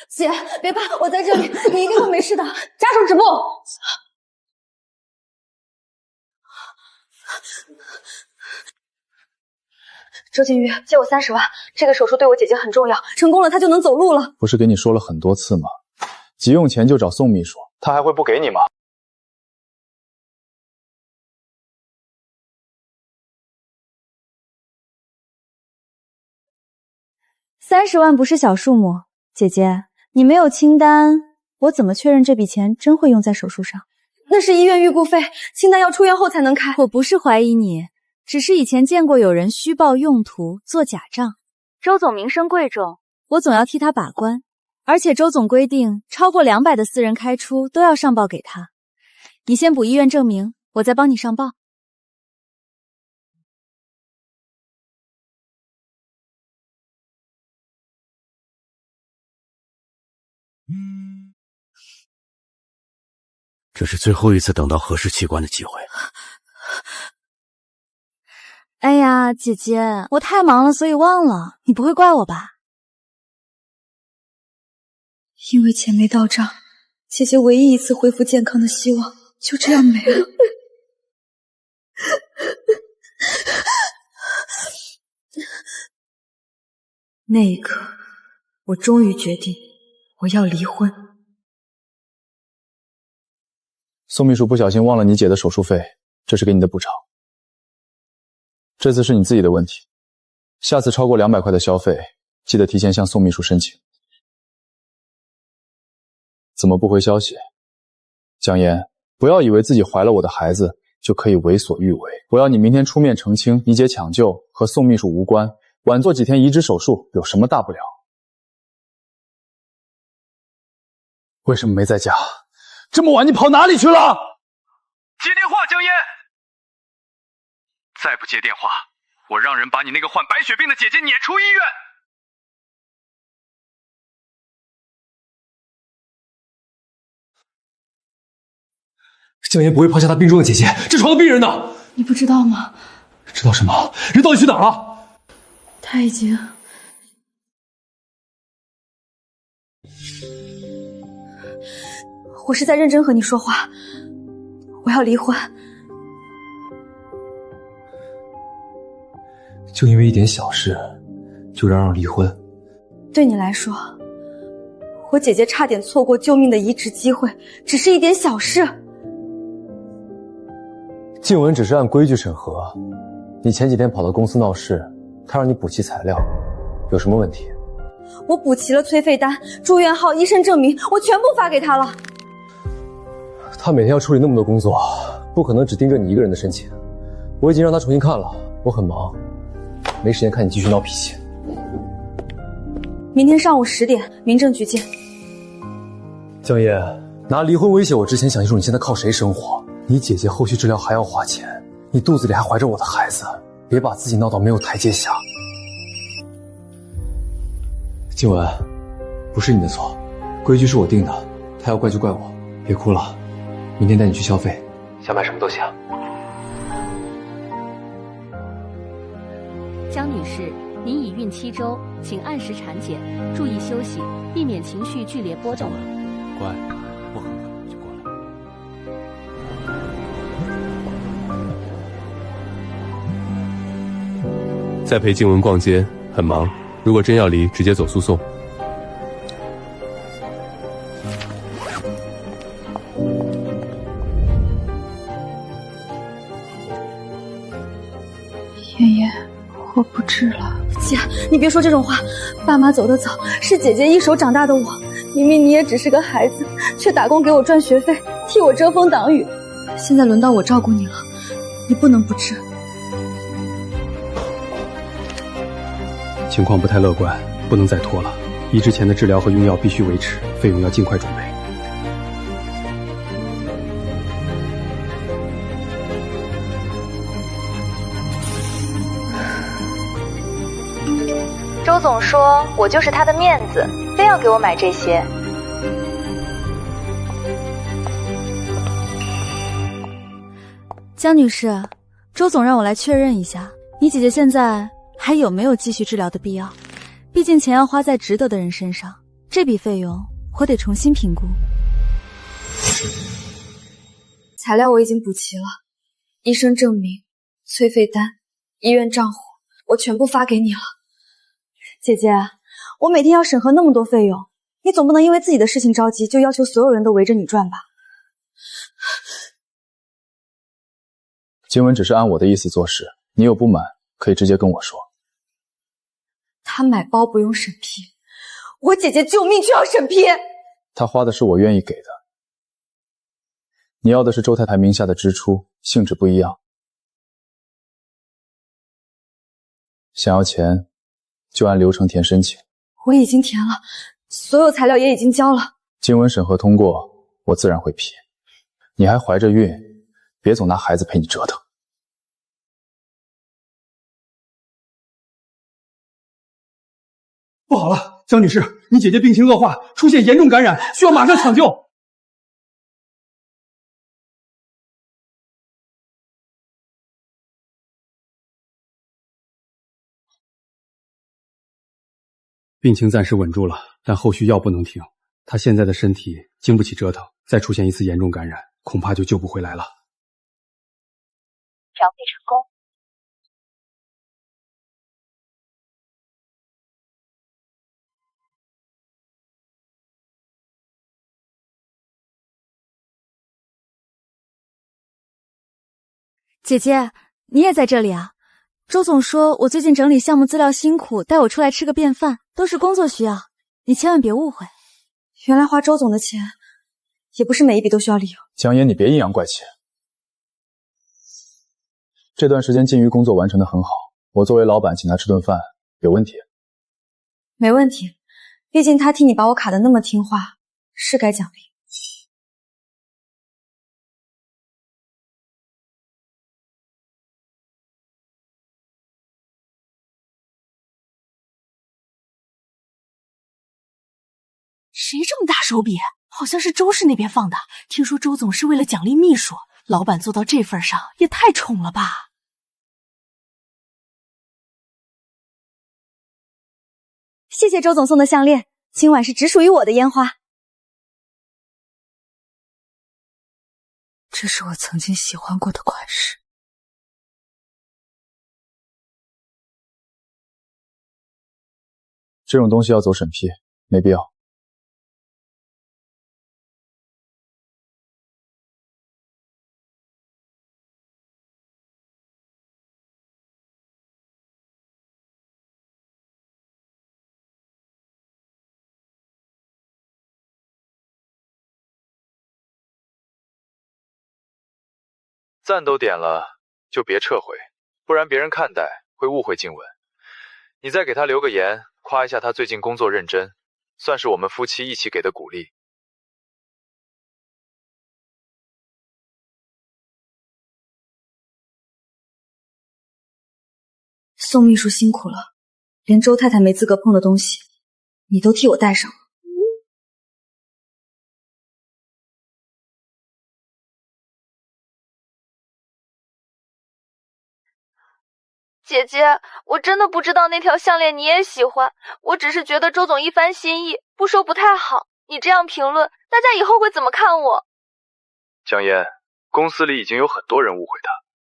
姐，别怕，我在这里，你一定会没事的。家属止步。周金宇，借我30万，这个手术对我姐姐很重要，成功了她就能走路了。不是跟你说了很多次吗？急用钱就找宋秘书，他还会不给你吗？30万不是小数目，姐姐，你没有清单，我怎么确认这笔钱真会用在手术上？那是医院预估费，清单要出院后才能开。我不是怀疑你，只是以前见过有人虚报用途做假账。周总名声贵重，我总要替他把关。而且周总规定，超过200的私人开出都要上报给他。你先补医院证明，我再帮你上报。这是最后一次等到合适器官的机会。哎呀，姐姐，我太忙了，所以忘了，你不会怪我吧？因为钱没到账，姐姐唯一一次恢复健康的希望就这样没了。那一刻，我终于决定，我要离婚。宋秘书不小心忘了你姐的手术费，这是给你的补偿。这次是你自己的问题，下次超过200块的消费，记得提前向宋秘书申请。怎么不回消息？江嫣，不要以为自己怀了我的孩子就可以为所欲为。我要你明天出面澄清，你姐抢救和宋秘书无关，晚做几天移植手术有什么大不了？为什么没在家？这么晚你跑哪里去了？接电话，江嫣。再不接电话，我让人把你那个患白血病的姐姐撵出医院。江嫣不会抛下她病重的姐姐，这床的病人呢？你不知道吗？知道什么？人到底去哪儿了？他已经……我是在认真和你说话，我要离婚。就因为一点小事，就嚷嚷离婚？对你来说，我姐姐差点错过救命的移植机会，只是一点小事。静雯只是按规矩审核，你前几天跑到公司闹事，他让你补齐材料，有什么问题？我补齐了催费单、住院号、医生证明，我全部发给他了。他每天要处理那么多工作，不可能只盯着你一个人的申请。我已经让他重新看了，我很忙，没时间看你继续闹脾气。明天上午10点，民政局见。江嫣，拿离婚威胁我之前，想清楚你现在靠谁生活？你姐姐后续治疗还要花钱，你肚子里还怀着我的孩子，别把自己闹到没有台阶下。静雯，不是你的错，规矩是我定的，他要怪就怪我。别哭了，明天带你去消费，想买什么都行。江女士，您已孕7周，请按时产检，注意休息，避免情绪剧烈波动。乖，不喝了就过来。再陪静雯逛街，很忙，如果真要离，直接走诉讼。妍妍，我不治了。姐，你别说这种话，爸妈走得早，是姐姐一手长大的我，明明你也只是个孩子，却打工给我赚学费，替我遮风挡雨。现在轮到我照顾你了，你不能不治。情况不太乐观，不能再拖了。移植前的治疗和用药必须维持，费用要尽快准备。周总说我就是他的面子，非要给我买这些。江女士，周总让我来确认一下，你姐姐现在还有没有继续治疗的必要？毕竟钱要花在值得的人身上，这笔费用我得重新评估。材料我已经补齐了，医生证明、催费单、医院账户我全部发给你了。姐姐，我每天要审核那么多费用，你总不能因为自己的事情着急，就要求所有人都围着你转吧？静雯只是按我的意思做事，你有不满可以直接跟我说。他买包不用审批，我姐姐救命却要审批。他花的是我愿意给的，你要的是周太太名下的支出，性质不一样。想要钱就按流程填申请。我已经填了，所有材料也已经交了。静雯审核通过，我自然会批。你还怀着孕，别总拿孩子陪你折腾。不好了，江女士，你姐姐病情恶化，出现严重感染，需要马上抢救。病情暂时稳住了，但后续药不能停。她现在的身体经不起折腾，再出现一次严重感染，恐怕就救不回来了。调配成功。姐姐，你也在这里啊？周总说我最近整理项目资料辛苦，带我出来吃个便饭，都是工作需要，你千万别误会。原来花周总的钱，也不是每一笔都需要理由。江言，你别阴阳怪气。这段时间静瑜工作完成得很好，我作为老板请他吃顿饭，有问题？没问题，毕竟他替你把我卡得那么听话，是该奖励。谁这么大手笔？好像是周氏那边放的。听说周总是为了奖励秘书，老板做到这份上也太宠了吧！谢谢周总送的项链，今晚是只属于我的烟花。这是我曾经喜欢过的款式。这种东西要走审批，没必要。赞都点了，就别撤回，不然别人看待会误会静雯。你再给他留个言，夸一下他最近工作认真，算是我们夫妻一起给的鼓励。宋秘书辛苦了，连周太太没资格碰的东西，你都替我带上了。姐姐，我真的不知道那条项链你也喜欢，我只是觉得周总一番心意，不说不太好。你这样评论，大家以后会怎么看我？江烟，公司里已经有很多人误会他，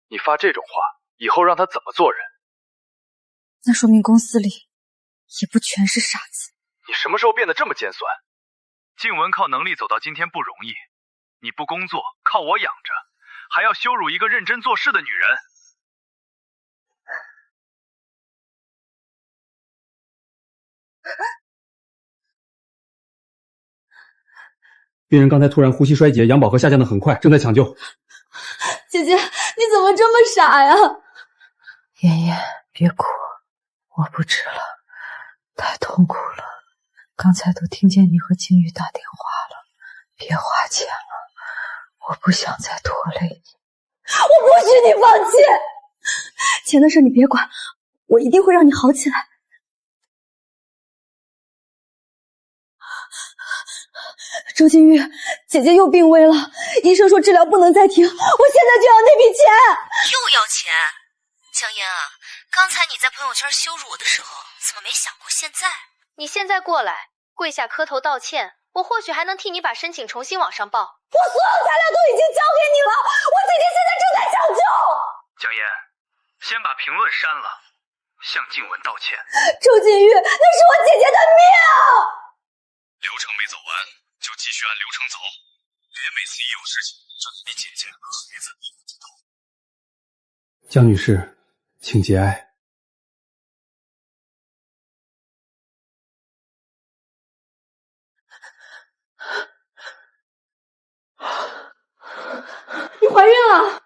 你发这种话，以后让他怎么做人？那说明公司里也不全是傻子。你什么时候变得这么尖酸？静雯靠能力走到今天不容易，你不工作，靠我养着，还要羞辱一个认真做事的女人。病人刚才突然呼吸衰竭，氧饱和下降的很快，正在抢救。姐姐，你怎么这么傻呀？妍妍，别哭，我不治了，太痛苦了。刚才都听见你和静瑜打电话了，别花钱了，我不想再拖累你。我不许你放弃！钱的事你别管，我一定会让你好起来。周金玉，姐姐又病危了，医生说治疗不能再停，我现在就要那笔钱。又要钱？江烟啊，刚才你在朋友圈羞辱我的时候，怎么没想过现在？你现在过来，跪下磕头道歉，我或许还能替你把申请重新往上报。我所有材料都已经交给你了，我姐姐现在正在抢救。江烟，先把评论删了，向静雯道歉。周金玉，那是我姐姐的命。流程没走完，就继续按流程走，别每次一有事情就你姐姐和孩子一低头。江女士，请节哀。你怀孕了。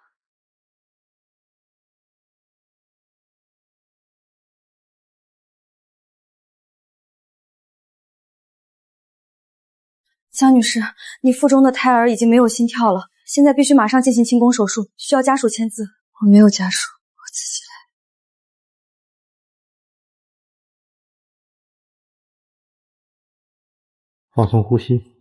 江女士，你腹中的胎儿已经没有心跳了，现在必须马上进行清宫手术，需要家属签字。我没有家属，我自己来。放松呼吸。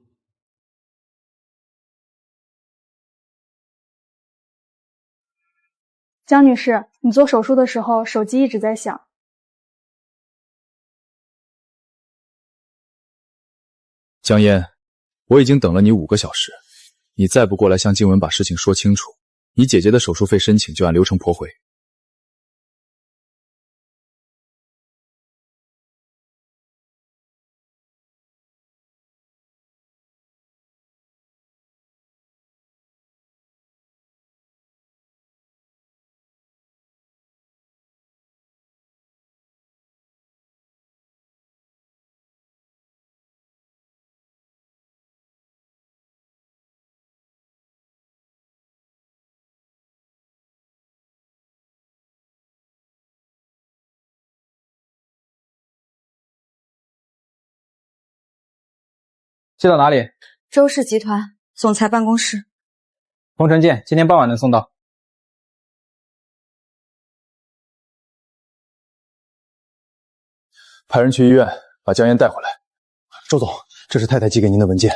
江女士，你做手术的时候手机一直在响。江烟，我已经等了你5个小时，你再不过来向静雯把事情说清楚，你姐姐的手术费申请就按流程驳回。寄到哪里？周氏集团总裁办公室。风尘见，今天傍晚能送到。派人去医院把江烟带回来。周总，这是太太寄给您的文件。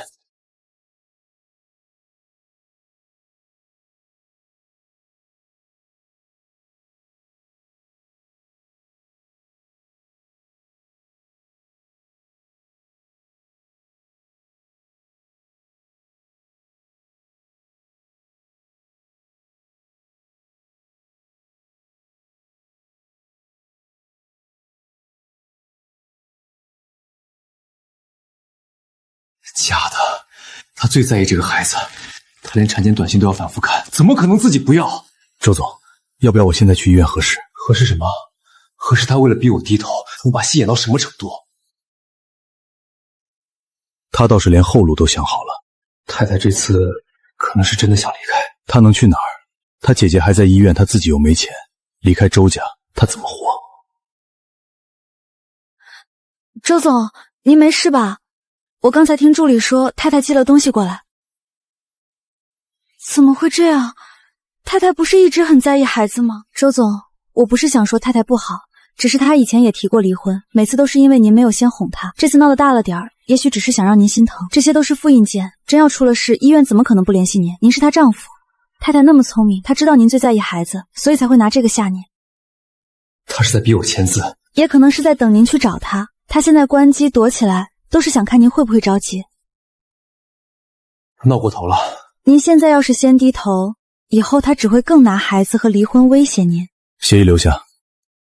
假的，他最在意这个孩子，他连产检短信都要反复看，怎么可能自己不要？周总，要不要我现在去医院核实？核实什么？核实他为了逼我低头，能把戏演到什么程度？他倒是连后路都想好了。太太这次可能是真的想离开。他能去哪儿？他姐姐还在医院，他自己又没钱，离开周家，他怎么活？周总，您没事吧？我刚才听助理说太太寄了东西过来。怎么会这样？太太不是一直很在意孩子吗？周总，我不是想说太太不好，只是她以前也提过离婚，每次都是因为您没有先哄她，这次闹得大了点儿，也许只是想让您心疼。这些都是复印件，真要出了事，医院怎么可能不联系您？您是她丈夫。太太那么聪明，她知道您最在意孩子，所以才会拿这个吓您。他是在逼我签字，也可能是在等您去找她。她现在关机躲起来，都是想看您会不会着急。闹过头了。您现在要是先低头，以后他只会更拿孩子和离婚威胁您。协议留下，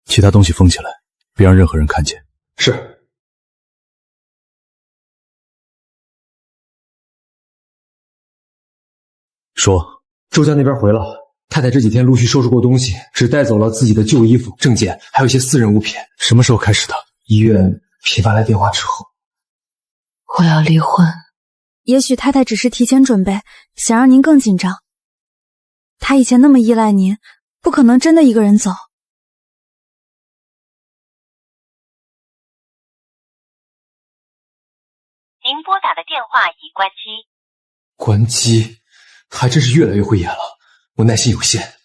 其他东西封起来，别让任何人看见。是。说，周家那边回了，太太这几天陆续收拾过东西，只带走了自己的旧衣服、证件，还有一些私人物品。什么时候开始的？医院频繁来电话之后。我要离婚。也许太太只是提前准备，想让您更紧张。她以前那么依赖您，不可能真的一个人走。您拨打的电话已关机。关机？还真是越来越会演了，我耐心有限。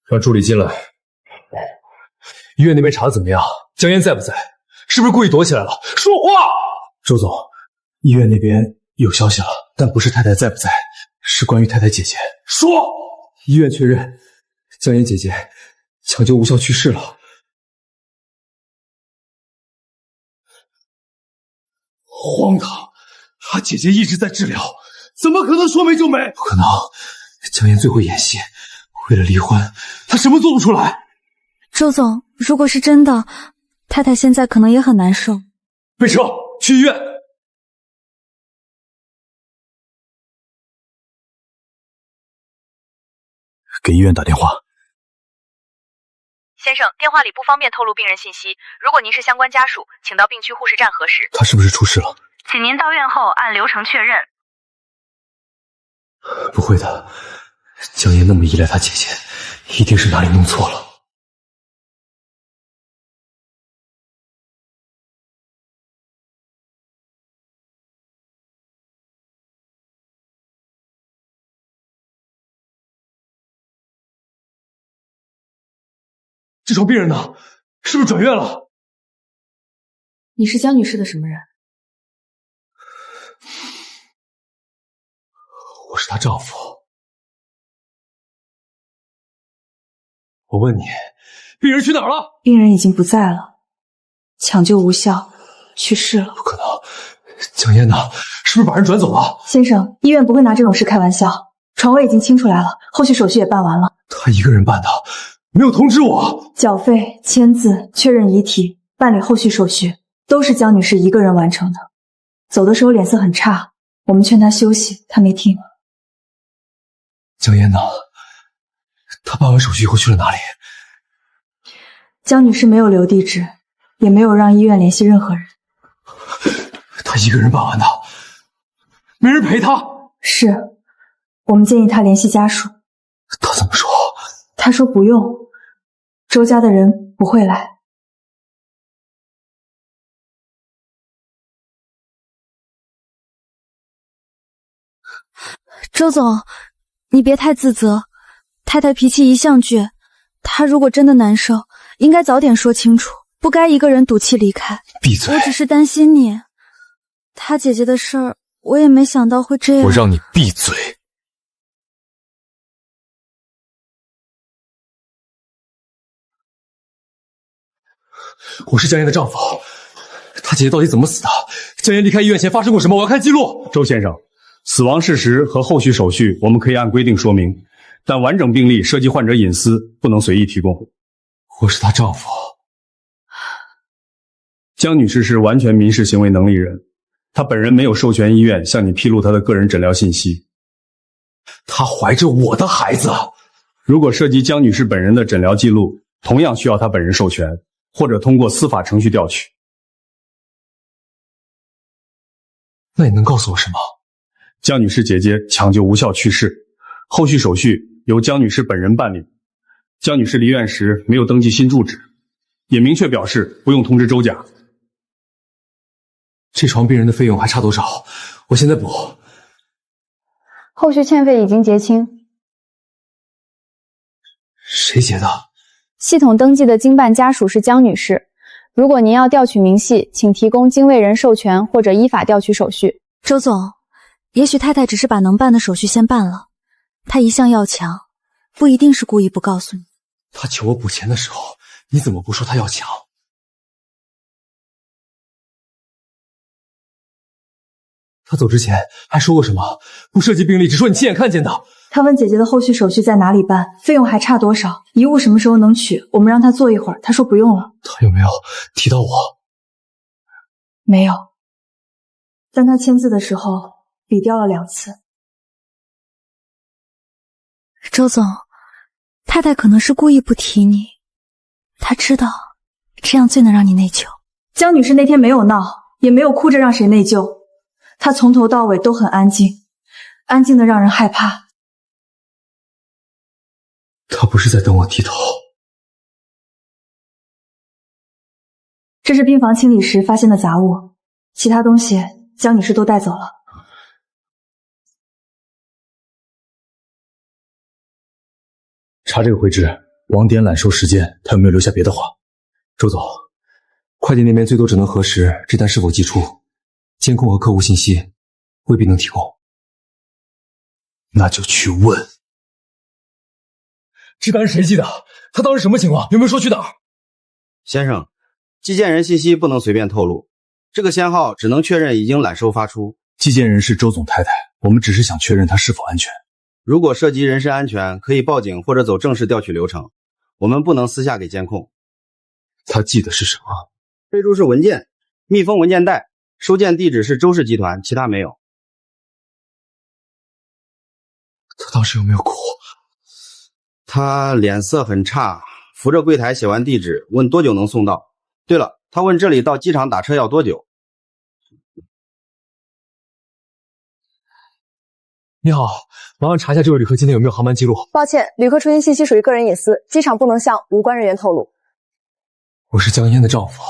让助理进来。医院那边查的怎么样？江烟在不在？是不是故意躲起来了？说话！周总，医院那边有消息了，但不是太太在不在，是关于太太姐姐。说！医院确认，江烟姐姐抢救无效去世了。荒唐！他姐姐一直在治疗，怎么可能说没就没？不可能！江烟最会演戏，为了离婚，他什么做不出来？周总，如果是真的，太太现在可能也很难受。备车，去医院。给医院打电话。先生，电话里不方便透露病人信息。如果您是相关家属，请到病区护士站核实。他是不是出事了？请您到院后按流程确认。不会的，江烟那么依赖他姐姐，一定是哪里弄错了。这床病人呢？是不是转院了？你是江女士的什么人？我是她丈夫。我问你，病人去哪儿了？病人已经不在了，抢救无效，去世了。不可能，江烟呢？是不是把人转走了？先生，医院不会拿这种事开玩笑。床位已经清出来了，后续手续也办完了。他一个人办的，没有通知我。缴费、签字、确认遗体、办理后续手续，都是江女士一个人完成的。走的时候脸色很差，我们劝她休息，她没听。江烟呢？她办完手续以后去了哪里？江女士没有留地址，也没有让医院联系任何人。她一个人办完的，没人陪她。是，我们建议她联系家属。她怎么说？她说不用，周家的人不会来。周总，你别太自责，太太脾气一向倔，她如果真的难受，应该早点说清楚，不该一个人赌气离开。闭嘴！我只是担心你，她姐姐的事儿，我也没想到会这样。我让你闭嘴！我是江烟的丈夫，他姐姐到底怎么死的？江烟离开医院前发生过什么？我要看记录。周先生，死亡事实和后续手续我们可以按规定说明，但完整病历涉及患者隐私，不能随意提供。我是她丈夫。江女士是完全民事行为能力人，她本人没有授权医院向你披露她的个人诊疗信息。她怀着我的孩子，如果涉及江女士本人的诊疗记录，同样需要她本人授权，或者通过司法程序调取。那你能告诉我什么？江女士姐姐抢救无效去世，后续手续由江女士本人办理。江女士离院时没有登记新住址，也明确表示不用通知周家。这床病人的费用还差多少？我现在补。后续欠费已经结清。谁结的？系统登记的经办家属是江女士。如果您要调取明细，请提供经卫人授权或者依法调取手续。周总，也许太太只是把能办的手续先办了，她一向要强，不一定是故意不告诉你。她求我补钱的时候，你怎么不说她要强？她走之前还说过什么？不涉及病历，只说你亲眼看见的。他问姐姐的后续手续在哪里办，费用还差多少，遗物什么时候能取，我们让他坐一会儿，他说不用了。他有没有提到我？没有，但他签字的时候笔掉了2次。周总，太太可能是故意不提你，她知道这样最能让你内疚。江女士那天没有闹，也没有哭着让谁内疚，她从头到尾都很安静，安静的让人害怕。他不是在等我低头。这是病房清理时发现的杂物，其他东西江女士都带走了。查这个回执，网点揽收时间，他有没有留下别的话？周总，快递那边最多只能核实这单是否寄出，监控和客户信息未必能提供。那就去问。这单是谁寄的？他当时什么情况？有没有说去哪儿？先生，寄件人信息不能随便透露，这个先号只能确认已经揽收发出。寄件人是周总太太，我们只是想确认她是否安全。如果涉及人身安全，可以报警或者走正式调取流程，我们不能私下给监控。他寄的是什么？备注是文件，密封文件袋，收件地址是周氏集团，其他没有。他当时有没有哭？他脸色很差，扶着柜台写完地址，问多久能送到。对了，他问这里到机场打车要多久。你好，麻烦查一下这位旅客今天有没有航班记录。抱歉，旅客出行信息属于个人隐私，机场不能向无关人员透露。我是江嫣的丈夫。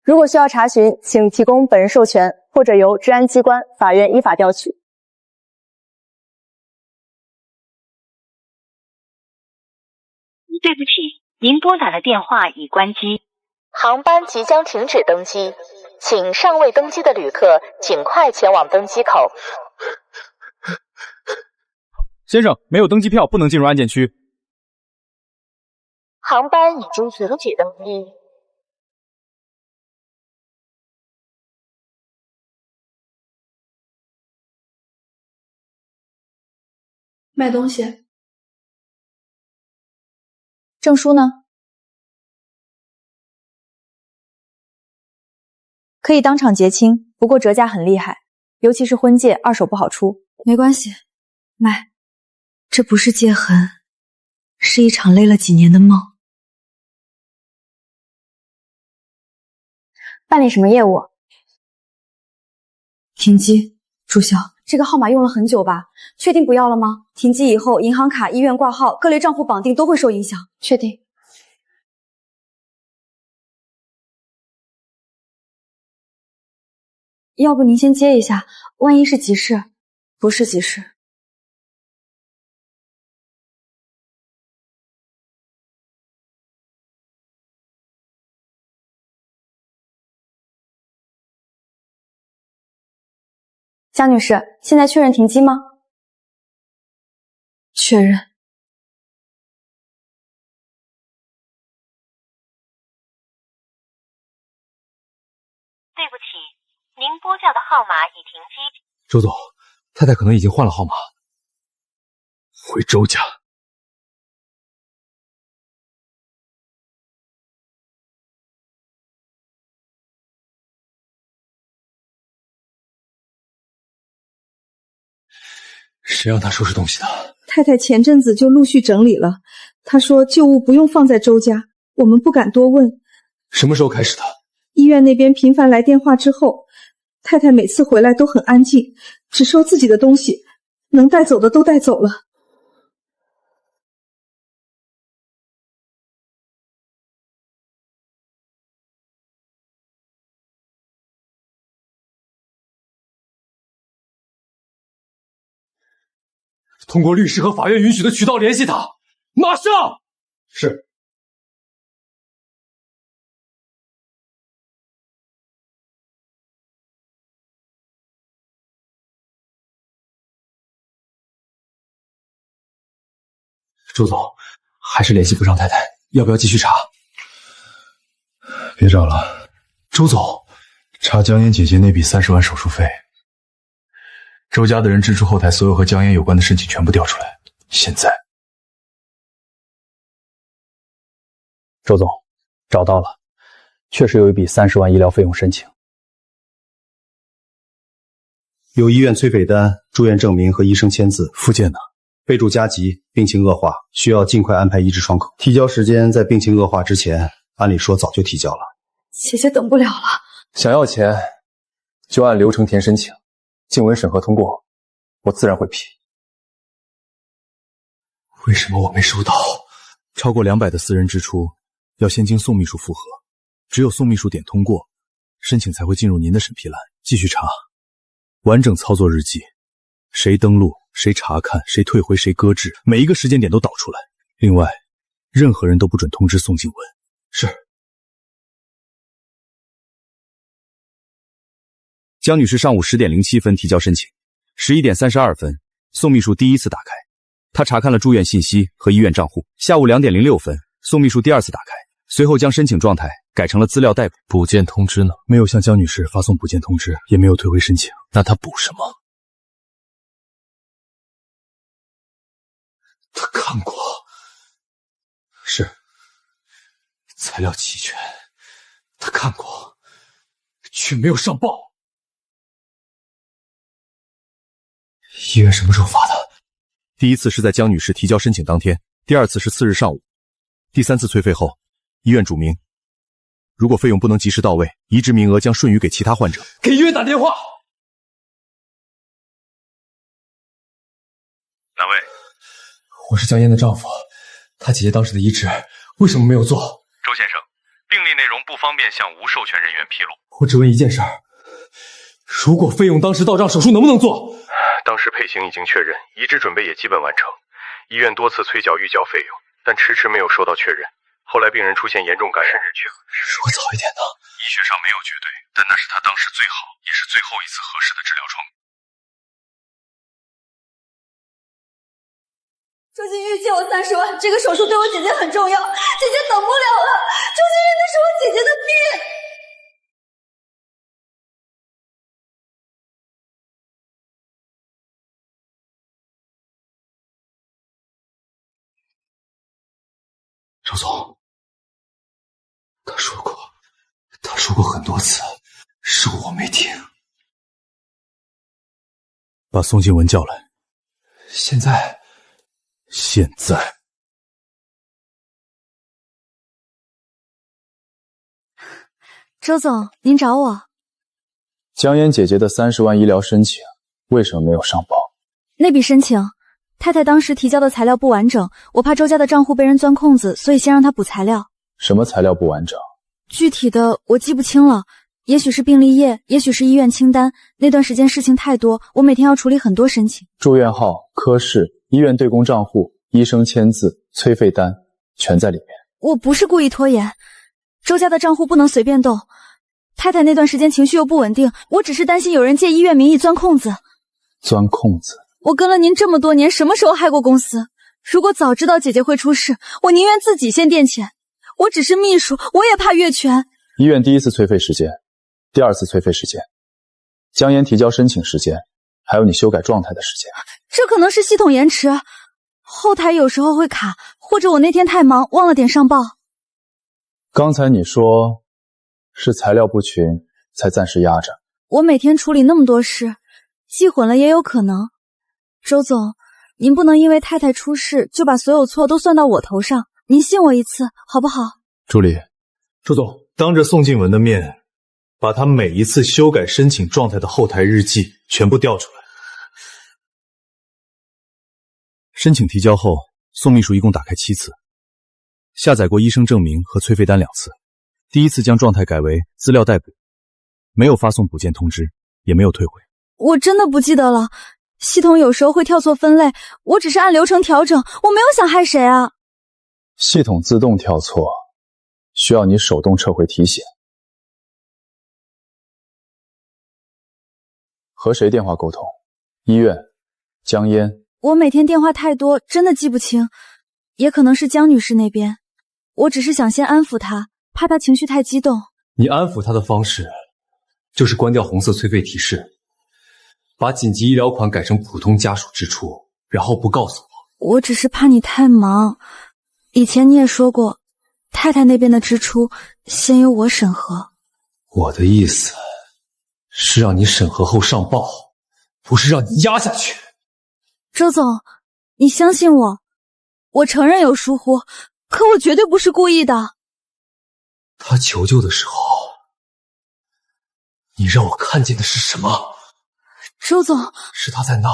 如果需要查询，请提供本人授权，或者由治安机关、法院依法调取。对不起，您拨打的电话已关机，航班即将停止登机，请尚未登机的旅客尽快前往登机口。先生，没有登机票，不能进入安检区。航班已经停止登机。卖东西。证书呢？可以当场结清，不过折价很厉害，尤其是婚戒，二手不好出。没关系，卖。这不是戒痕，是一场累了几年的梦。办理什么业务？停机。注销。这个号码用了很久吧？确定不要了吗？停机以后，银行卡、医院挂号、各类账户绑定都会受影响。确定。要不您先接一下，万一是急事。不是急事。江女士，现在确认停机吗？确认。对不起，您拨叫的号码已停机。周总，太太可能已经换了号码。回周家。谁让他收拾东西的？太太前阵子就陆续整理了，她说旧物不用放在周家，我们不敢多问。什么时候开始的？医院那边频繁来电话之后，太太每次回来都很安静，只收自己的东西，能带走的都带走了。通过律师和法院允许的渠道联系他，马上。是。周总，还是联系不上太太，要不要继续查？别找了，周总，查江嫣姐姐那笔30万手术费。周家的人支出后台所有和江嫣有关的申请全部调出来。现在，周总，找到了，确实有一笔30万医疗费用申请。有医院催费单、住院证明和医生签字。附件呢？备注加急，病情恶化，需要尽快安排医治窗口。提交时间在病情恶化之前，按理说早就提交了。姐姐等不了了。想要钱，就按流程填申请。静文审核通过，我自然会批。为什么我没收到？超过200的私人支出，要先经宋秘书复核，只有宋秘书点通过，申请才会进入您的审批栏。继续查，完整操作日记，谁登录，谁查看，谁退回，谁搁置，每一个时间点都导出来。另外，任何人都不准通知宋静文。是。江女士上午10点07分提交申请，11点32分，宋秘书第一次打开，她查看了住院信息和医院账户。下午2点06分，宋秘书第二次打开，随后将申请状态改成了资料待补。补件通知呢？没有向江女士发送补件通知，也没有退回申请。那他补什么？他看过，是材料齐全，他看过，却没有上报。医院什么时候发的？第一次是在江女士提交申请当天，第二次是4日上午，第三次催费后，医院注明，如果费用不能及时到位，移植名额将顺余给其他患者。给医院打电话。哪位？我是江嫣的丈夫，她姐姐当时的移植为什么没有做？周先生，病历内容不方便向无授权人员披露。我只问一件事儿，如果费用当时到账，手术能不能做？当时配型已经确认，移植准备也基本完成，医院多次催缴预缴费用，但迟迟没有收到确认。后来病人出现严重感染，甚至缺。如果早一点呢？医学上没有绝对，但那是他当时最好也是最后一次合适的治疗创。周金玉借我30万，这个手术对我姐姐很重要，姐姐等不了了。周金玉，那是我姐姐的病。周总，他说过很多次，是我没听。把宋静文叫来。现在。周总，您找我。江嫣姐姐的30万医疗申请为什么没有上报？那笔申请，太太当时提交的材料不完整，我怕周家的账户被人钻空子，所以先让她补材料。什么材料不完整？具体的我记不清了，也许是病历页，也许是医院清单。那段时间事情太多，我每天要处理很多申请。住院号、科室、医院对公账户、医生签字、催费单全在里面。我不是故意拖延，周家的账户不能随便动。太太那段时间情绪又不稳定，我只是担心有人借医院名义钻空子。钻空子？我跟了您这么多年，什么时候害过公司？如果早知道姐姐会出事，我宁愿自己先垫钱。我只是秘书，我也怕越权。医院第一次催费时间，第二次催费时间，江嫣提交申请时间，还有你修改状态的时间。这可能是系统延迟，后台有时候会卡，或者我那天太忙忘了点上报。刚才你说是材料不群才暂时压着。我每天处理那么多事，记混了也有可能。周总，您不能因为太太出事就把所有错都算到我头上，您信我一次好不好？助理，周总，当着宋静文的面，把他每一次修改申请状态的后台日记全部调出来。申请提交后，宋秘书一共打开7次，下载过医生证明和催费单2次。第一次将状态改为资料待补，没有发送补件通知，也没有退回。我真的不记得了，系统有时候会跳错分类，我只是按流程调整，我没有想害谁啊。系统自动跳错，需要你手动撤回提醒。和谁电话沟通？医院？江嫣？我每天电话太多，真的记不清，也可能是江女士那边。我只是想先安抚她，怕她情绪太激动。你安抚她的方式，就是关掉红色催费提示，把紧急医疗款改成普通家属支出，然后不告诉我。我只是怕你太忙，以前你也说过，太太那边的支出先由我审核。我的意思是让你审核后上报，不是让你压下去。周总，你相信我，我承认有疏忽，可我绝对不是故意的。他求救的时候，你让我看见的是什么？周总，是他在闹，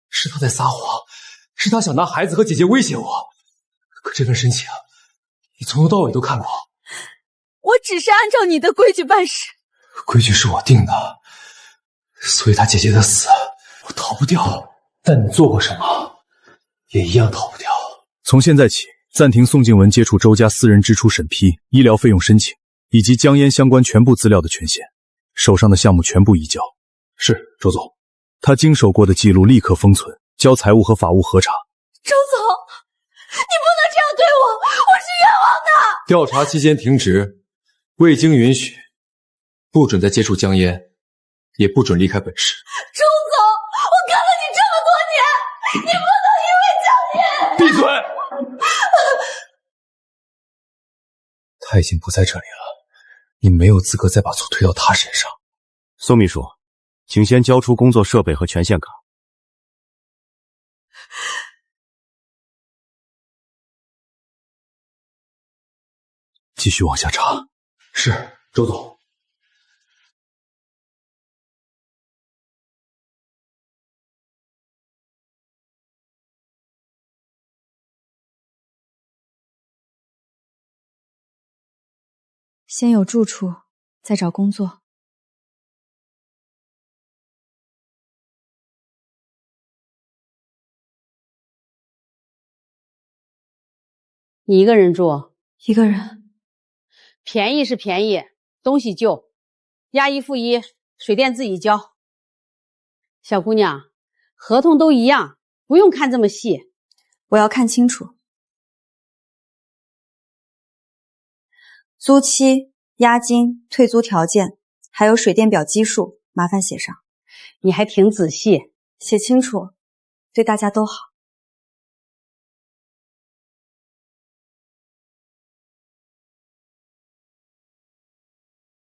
是他在撒谎，是他想拿孩子和姐姐威胁我。可这份申请，你从头到尾都看过。我只是按照你的规矩办事。规矩是我定的，所以他姐姐的死我逃不掉，但你做过什么也一样逃不掉。从现在起，暂停宋静文接触周家私人支出审批、医疗费用申请以及江嫣相关全部资料的权限，手上的项目全部移交。是，周总。他经手过的记录立刻封存，交财务和法务核查。周总，你不能这样对我，我是调查期间停职，未经允许，不准再接触江烟，也不准离开本市。周总，我跟了你这么多年，你不能因为江烟……闭嘴！他已经不在这里了，你没有资格再把错推到他身上。宋秘书，请先交出工作设备和权限卡。继续往下查。是，周总。先有住处，再找工作。你一个人住？一个人。便宜是便宜，东西旧，押一付一，水电自己交。小姑娘，合同都一样，不用看这么细。我要看清楚。租期、押金、退租条件，还有水电表基数，麻烦写上。你还挺仔细，写清楚，对大家都好。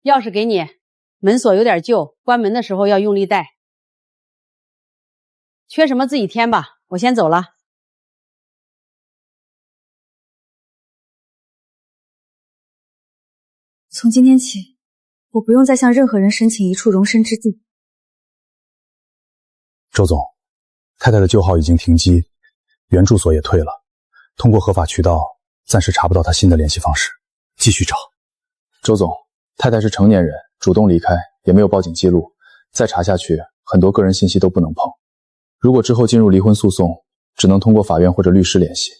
钥匙给你，门锁有点旧，关门的时候要用力带。缺什么自己添吧，我先走了。从今天起，我不用再向任何人申请一处容身之地。周总，太太的旧号已经停机，原住所也退了，通过合法渠道暂时查不到她新的联系方式，继续找。周总，太太是成年人，主动离开，也没有报警记录，再查下去，很多个人信息都不能碰。如果之后进入离婚诉讼，只能通过法院或者律师联系。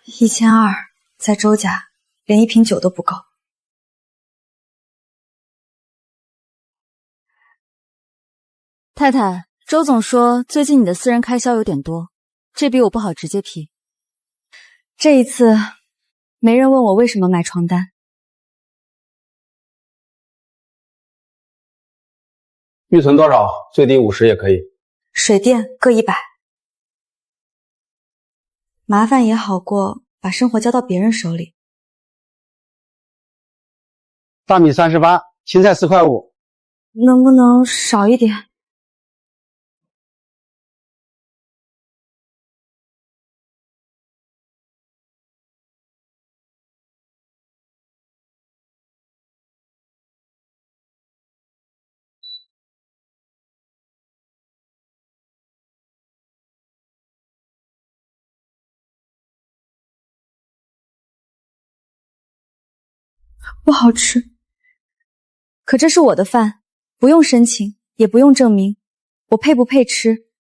1200在周家，连一瓶酒都不够。太太，周总说最近你的私人开销有点多，这笔我不好直接批。这一次，没人问我为什么买床单。预存多少？最低50也可以。水电各100。麻烦也好过把生活交到别人手里。大米38，青菜4块5。能不能少一点？不好吃，可这是我的饭，不用申请，也不用证明，我配不配吃？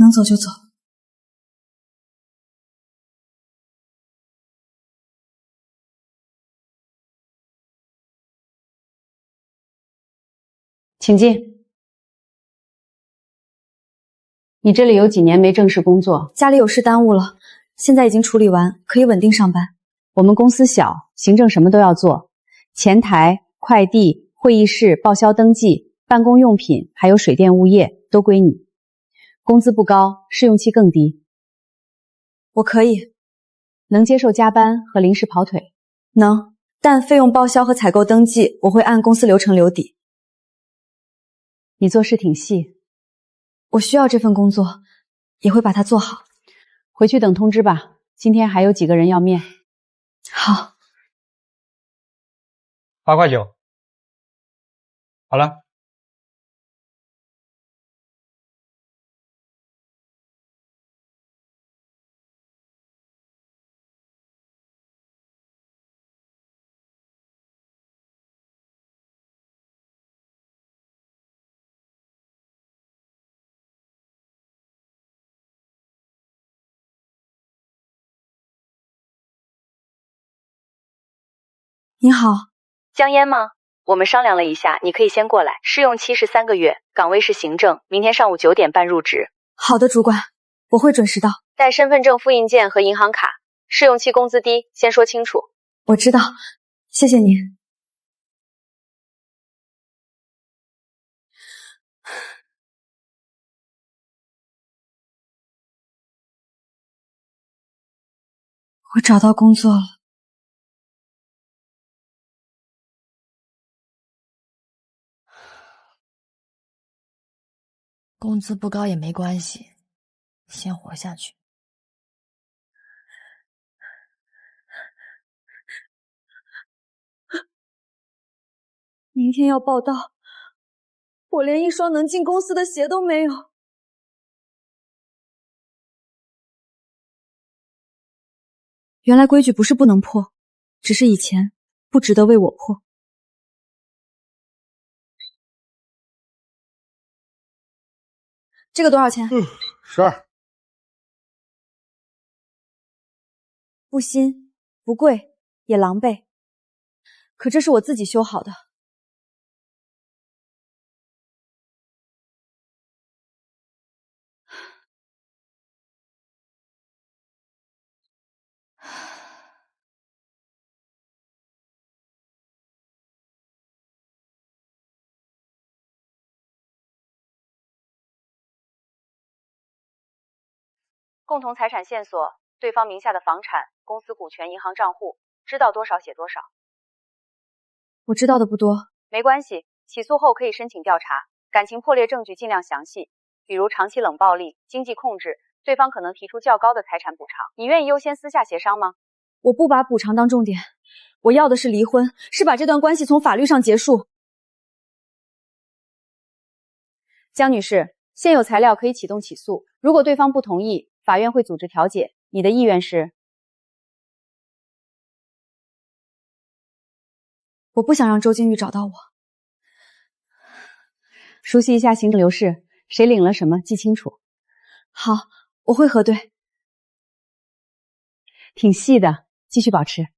能走就走。请进。你这里有几年没正式工作？家里有事耽误了，现在已经处理完，可以稳定上班。我们公司小，行政什么都要做，前台、快递、会议室、报销登记、办公用品，还有水电物业都归你。工资不高，试用期更低。我可以。能接受加班和临时跑腿？能，但费用报销和采购登记我会按公司流程留底。你做事挺细，我需要这份工作，也会把它做好。回去等通知吧，今天还有几个人要面。好。8块9。好了。你好，江嫣吗？我们商量了一下，你可以先过来，试用期是3个月，岗位是行政，明天上午9点半入职。好的，主管，我会准时到。带身份证复印件和银行卡，试用期工资低，先说清楚。我知道，谢谢您。我找到工作了。工资不高也没关系，先活下去。明天要报到，我连一双能进公司的鞋都没有。原来规矩不是不能破，只是以前不值得为我破。这个多少钱？12。不新，不贵，也狼狈。可这是我自己修好的。共同财产线索，对方名下的房产、公司股权、银行账户，知道多少写多少。我知道的不多。没关系，起诉后可以申请调查。感情破裂证据尽量详细，比如长期冷暴力、经济控制，对方可能提出较高的财产补偿。你愿意优先私下协商吗？我不把补偿当重点，我要的是离婚，是把这段关系从法律上结束。江女士，现有材料可以启动起诉，如果对方不同意，法院会组织调解。你的意愿是？我不想让周金玉找到我。熟悉一下行政流事，谁领了什么记清楚。好，我会核对。挺细的，继续保持。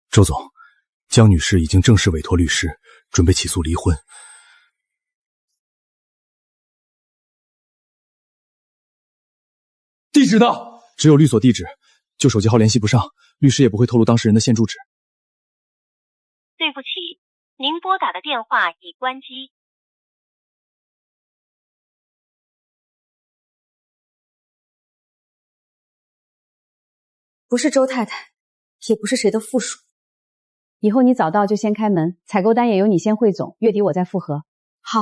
周总，江女士已经正式委托律师，准备起诉离婚。地址呢？只有律所地址，就手机号联系不上，律师也不会透露当事人的现住址。对不起，您拨打的电话已关机。不是周太太，也不是谁的附属。以后你早到就先开门，采购单也由你先汇总，月底我再复核。好，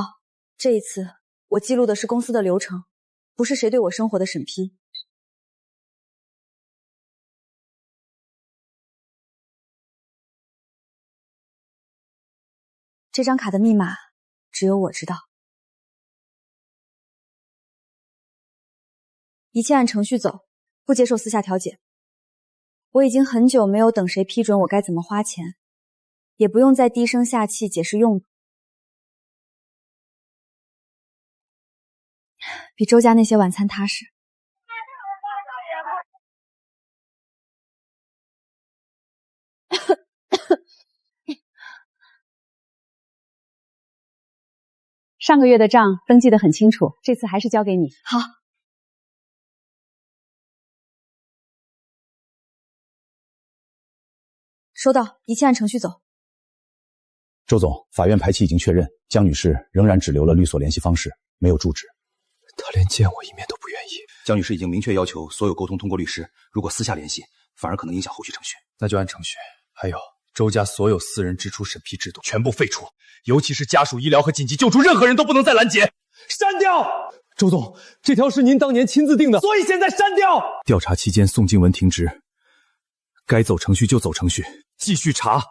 这一次我记录的是公司的流程，不是谁对我生活的审批。这张卡的密码只有我知道。一切按程序走，不接受私下调解。我已经很久没有等谁批准我该怎么花钱，也不用再低声下气解释用途。比周家那些晚餐踏实。上个月的账登记得很清楚，这次还是交给你。好。收到，一切按程序走。周总，法院排期已经确认，江女士仍然只留了律所联系方式，没有住址。她连见我一面都不愿意。江女士已经明确要求所有沟通通过律师，如果私下联系，反而可能影响后续程序。那就按程序。还有，周家所有私人支出审批制度全部废除，尤其是家属医疗和紧急救助，任何人都不能再拦截。删掉！周总，这条是您当年亲自定的，所以现在删掉。调查期间，宋静文停职，该走程序就走程序，继续查。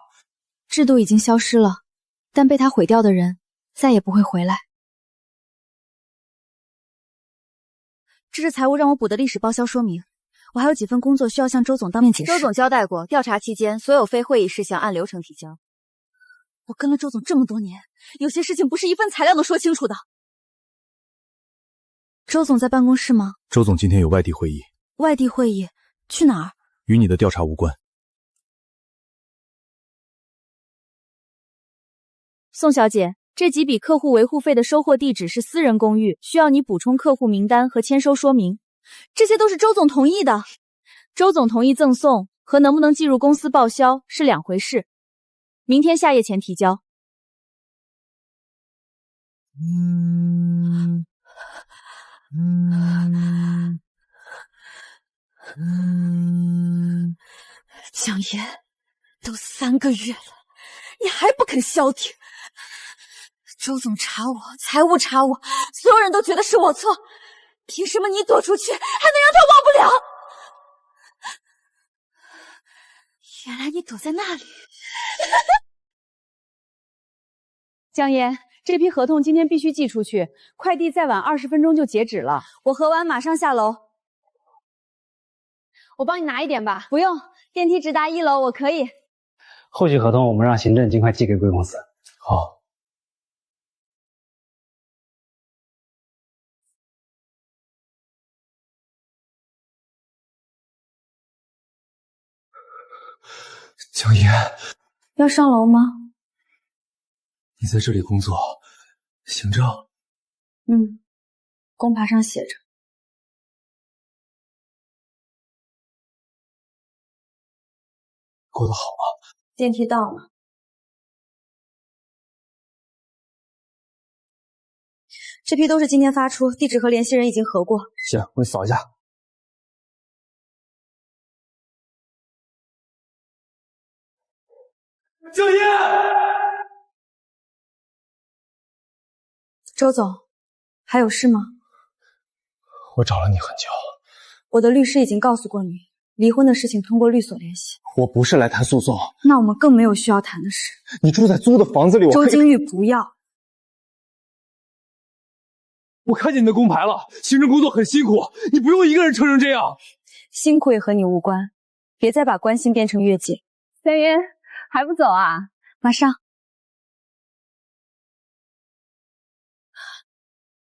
制度已经消失了，但被他毁掉的人再也不会回来。这是财务让我补的历史报销说明，我还有几份工作需要向周总当面解释。周总交代过，调查期间所有非会议事项按流程提交。我跟了周总这么多年，有些事情不是一份材料能说清楚的。周总在办公室吗？周总今天有外地会议。外地会议？去哪儿？与你的调查无关。宋小姐，这几笔客户维护费的收货地址是私人公寓，需要你补充客户名单和签收说明。这些都是周总同意的。周总同意赠送和能不能计入公司报销是两回事，明天下夜前提交。江岩，都3个月了，你还不肯消停。周总查我，财务查我，所有人都觉得是我错，凭什么你躲出去还能让他忘不了？原来你躲在那里。江岩，这批合同今天必须寄出去，快递再晚20分钟就截止了。我核完马上下楼。我帮你拿一点吧。不用，电梯直达1楼，我可以。后续合同我们让行政尽快寄给贵公司。好。江岩，要上楼吗？你在这里工作，行政？工牌上写着。过得好吗？电梯到了。这批都是今天发出，地址和联系人已经核过。行，我给你扫一下。江岩，周总，还有事吗？我找了你很久。我的律师已经告诉过你，离婚的事情通过律所联系。我不是来谈诉讼。那我们更没有需要谈的事。你住在租的房子里，周金玉，不要。我看见你的工牌了，行政工作很辛苦，你不用一个人撑成这样。辛苦也和你无关，别再把关心变成越界。三元，还不走啊？马上。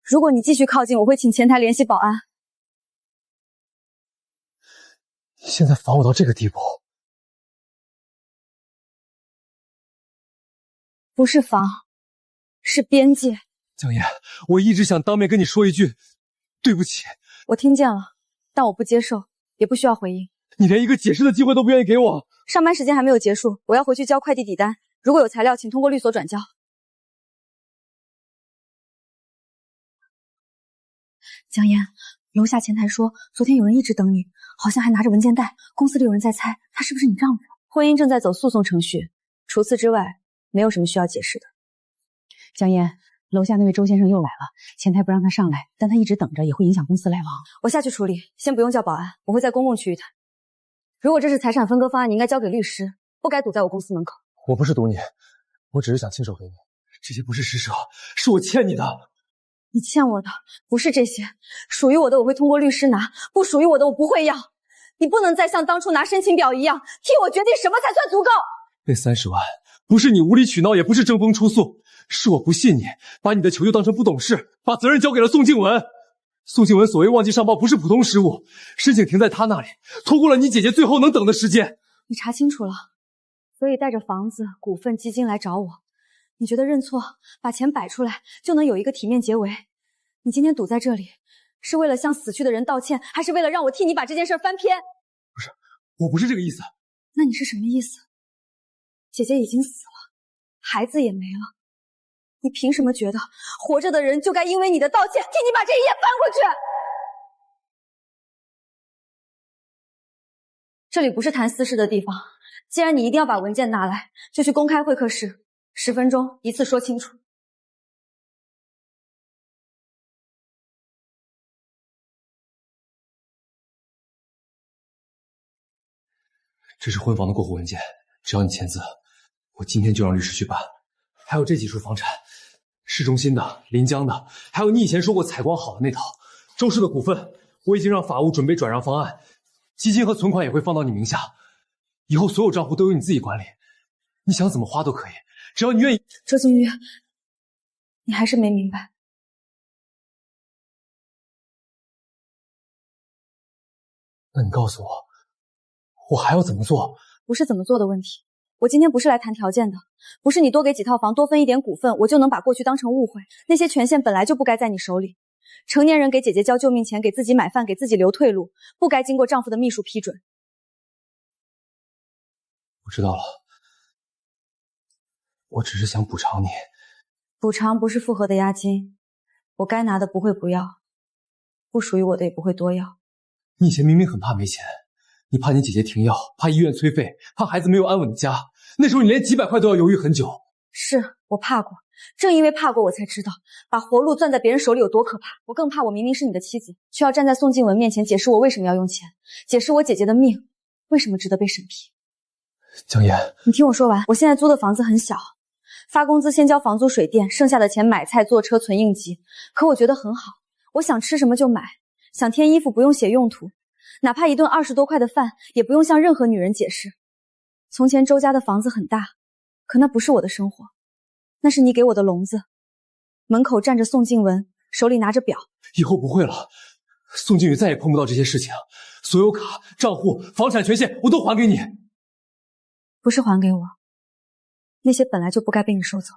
如果你继续靠近，我会请前台联系保安。你现在防我到这个地步？不是防，是边界。江岩，我一直想当面跟你说一句对不起。我听见了，但我不接受，也不需要回应。你连一个解释的机会都不愿意给我。上班时间还没有结束，我要回去交快递底单。如果有材料，请通过律所转交。江岩，楼下前台说，昨天有人一直等你，好像还拿着文件袋。公司里有人在猜，他是不是你丈夫？婚姻正在走诉讼程序，除此之外，没有什么需要解释的。江岩，楼下那位周先生又来了，前台不让他上来，但他一直等着，也会影响公司来往。我下去处理，先不用叫保安，我会在公共区域谈。如果这是财产分割方案，你应该交给律师，不该堵在我公司门口。我不是堵你，我只是想亲手给你。这些不是施舍，是我欠你的。你欠我的不是这些，属于我的我会通过律师拿，不属于我的我不会要。你不能再像当初拿申请表一样，替我决定什么才算足够。那30万不是你无理取闹，也不是争风出诉，是我不信你，把你的求救当成不懂事，把责任交给了宋静文。宋静文所谓忘记上报不是普通失误，申请停在他那里，拖过了你姐姐最后能等的时间。你查清楚了，所以带着房子、股份、基金来找我。你觉得认错，把钱摆出来就能有一个体面结尾？你今天堵在这里，是为了向死去的人道歉，还是为了让我替你把这件事翻篇？不是，我不是这个意思。那你是什么意思？姐姐已经死了，孩子也没了。你凭什么觉得活着的人就该因为你的道歉替你把这一页翻过去？这里不是谈私事的地方，既然你一定要把文件拿来，就去公开会客室，10分钟一次说清楚。这是婚房的过户文件，只要你签字，我今天就让律师去办。还有这几处房产，市中心的、临江的，还有你以前说过采光好的那套。周氏的股份，我已经让法务准备转让方案，基金和存款也会放到你名下，以后所有账户都由你自己管理，你想怎么花都可以，只要你愿意。周静玉，你还是没明白。那你告诉我，我还要怎么做？不是怎么做的问题，我今天不是来谈条件的，不是你多给几套房，多分一点股份，我就能把过去当成误会。那些权限本来就不该在你手里。成年人给姐姐交救命钱，给自己买饭，给自己留退路，不该经过丈夫的秘书批准。我知道了，我只是想补偿你。补偿不是复合的押金，我该拿的不会不要，不属于我的也不会多要。你以前明明很怕没钱，你怕你姐姐停药，怕医院催费，怕孩子没有安稳的家，那时候你连几百块都要犹豫很久。是我怕过，正因为怕过，我才知道把活路攥在别人手里有多可怕。我更怕我明明是你的妻子，却要站在宋静文面前解释我为什么要用钱，解释我姐姐的命为什么值得被审批。江岩，你听我说完，我现在租的房子很小，发工资先交房租水电，剩下的钱买菜坐车存应急。可我觉得很好，我想吃什么就买，想添衣服不用写用途，哪怕一顿20多块的饭也不用向任何女人解释。从前周家的房子很大，可那不是我的生活，那是你给我的笼子。门口站着宋静文，手里拿着表。以后不会了，宋静宇再也碰不到这些事情，所有卡、账户、房产权限我都还给你。不是还给我，那些本来就不该被你收走。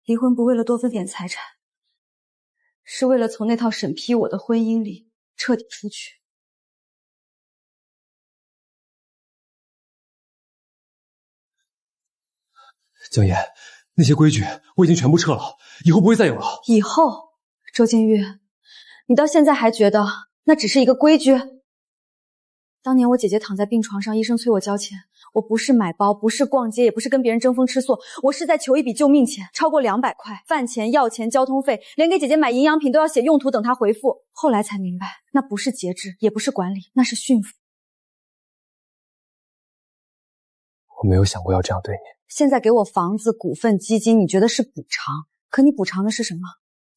离婚不为了多分点财产，是为了从那套审批我的婚姻里彻底出去。江岩，那些规矩我已经全部撤了，以后不会再有了。以后，周静玉，你到现在还觉得那只是一个规矩？当年我姐姐躺在病床上，医生催我交钱，我不是买包，不是逛街，也不是跟别人争风吃醋，我是在求一笔救命钱，超过200块，饭钱、药钱、交通费，连给姐姐买营养品都要写用途等她回复。后来才明白，那不是节制，也不是管理，那是驯服。我没有想过要这样对你。现在给我房子、股份、基金，你觉得是补偿？可你补偿的是什么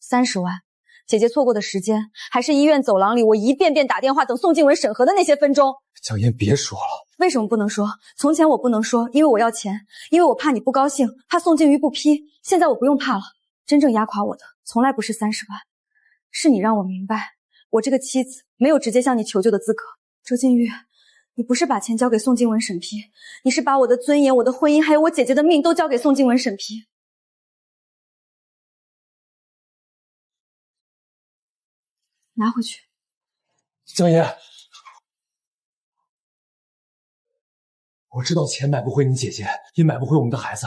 ？30万。姐姐错过的时间，还是医院走廊里我一遍遍打电话等宋静文审核的那些分钟。江岩，别说了。为什么不能说？从前我不能说，因为我要钱，因为我怕你不高兴，怕宋静瑜不批。现在我不用怕了，真正压垮我的，从来不是30万，是你让我明白，我这个妻子没有直接向你求救的资格。周静瑜，你不是把钱交给宋静文审批，你是把我的尊严、我的婚姻，还有我姐姐的命都交给宋静文审批。拿回去。江岩，我知道钱买不回你姐姐，也买不回我们的孩子。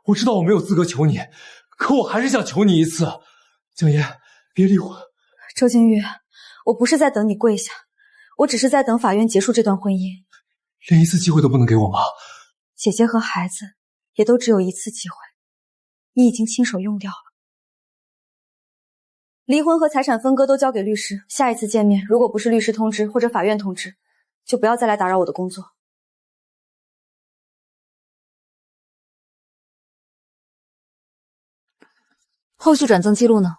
我知道我没有资格求你，可我还是想求你一次。江岩，别离婚。周静玉，我不是在等你跪下，我只是在等法院结束这段婚姻。连一次机会都不能给我吗？姐姐和孩子也都只有一次机会，你已经亲手用掉了。离婚和财产分割都交给律师，下一次见面，如果不是律师通知或者法院通知，就不要再来打扰我的工作。后续转赠记录呢？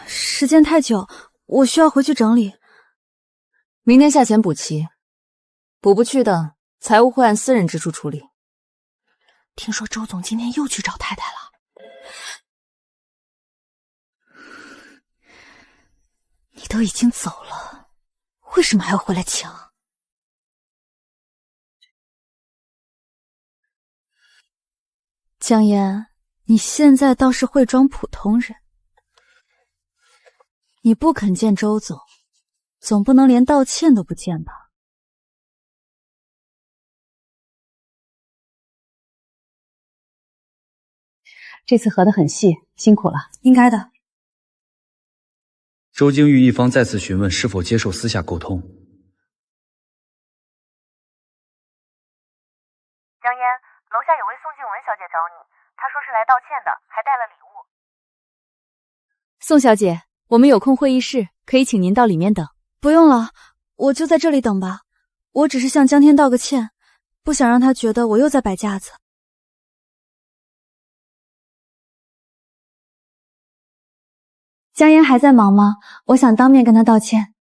时间太久，我需要回去整理。明天下前补齐，补不去的，财务会按私人支出处理。听说周总今天又去找太太了。你都已经走了，为什么还要回来抢？江岩，你现在倒是会装普通人。你不肯见周总，总不能连道歉都不见吧？这次合得很细，辛苦了。应该的。周京玉一方再次询问是否接受私下沟通。江烟，楼下有位宋静文小姐找你，她说是来道歉的，还带了礼物。宋小姐，我们有空会议室，可以请您到里面等。不用了，我就在这里等吧。我只是向江天道个歉，不想让他觉得我又在摆架子。江烟还在忙吗？我想当面跟他道歉。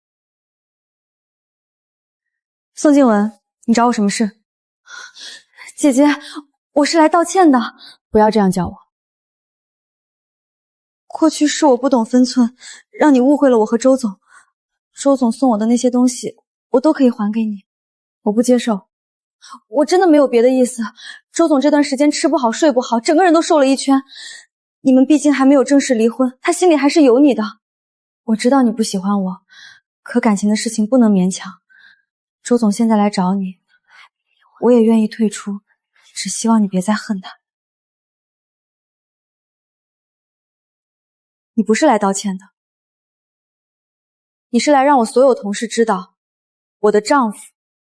宋静文，你找我什么事？姐姐，我是来道歉的。不要这样叫我。过去是我不懂分寸，让你误会了我和周总。周总送我的那些东西，我都可以还给你。我不接受，我真的没有别的意思。周总这段时间吃不好睡不好，整个人都瘦了一圈。你们毕竟还没有正式离婚，他心里还是有你的。我知道你不喜欢我，可感情的事情不能勉强。周总现在来找你，我也愿意退出，只希望你别再恨他。你不是来道歉的，你是来让我所有同事知道，我的丈夫，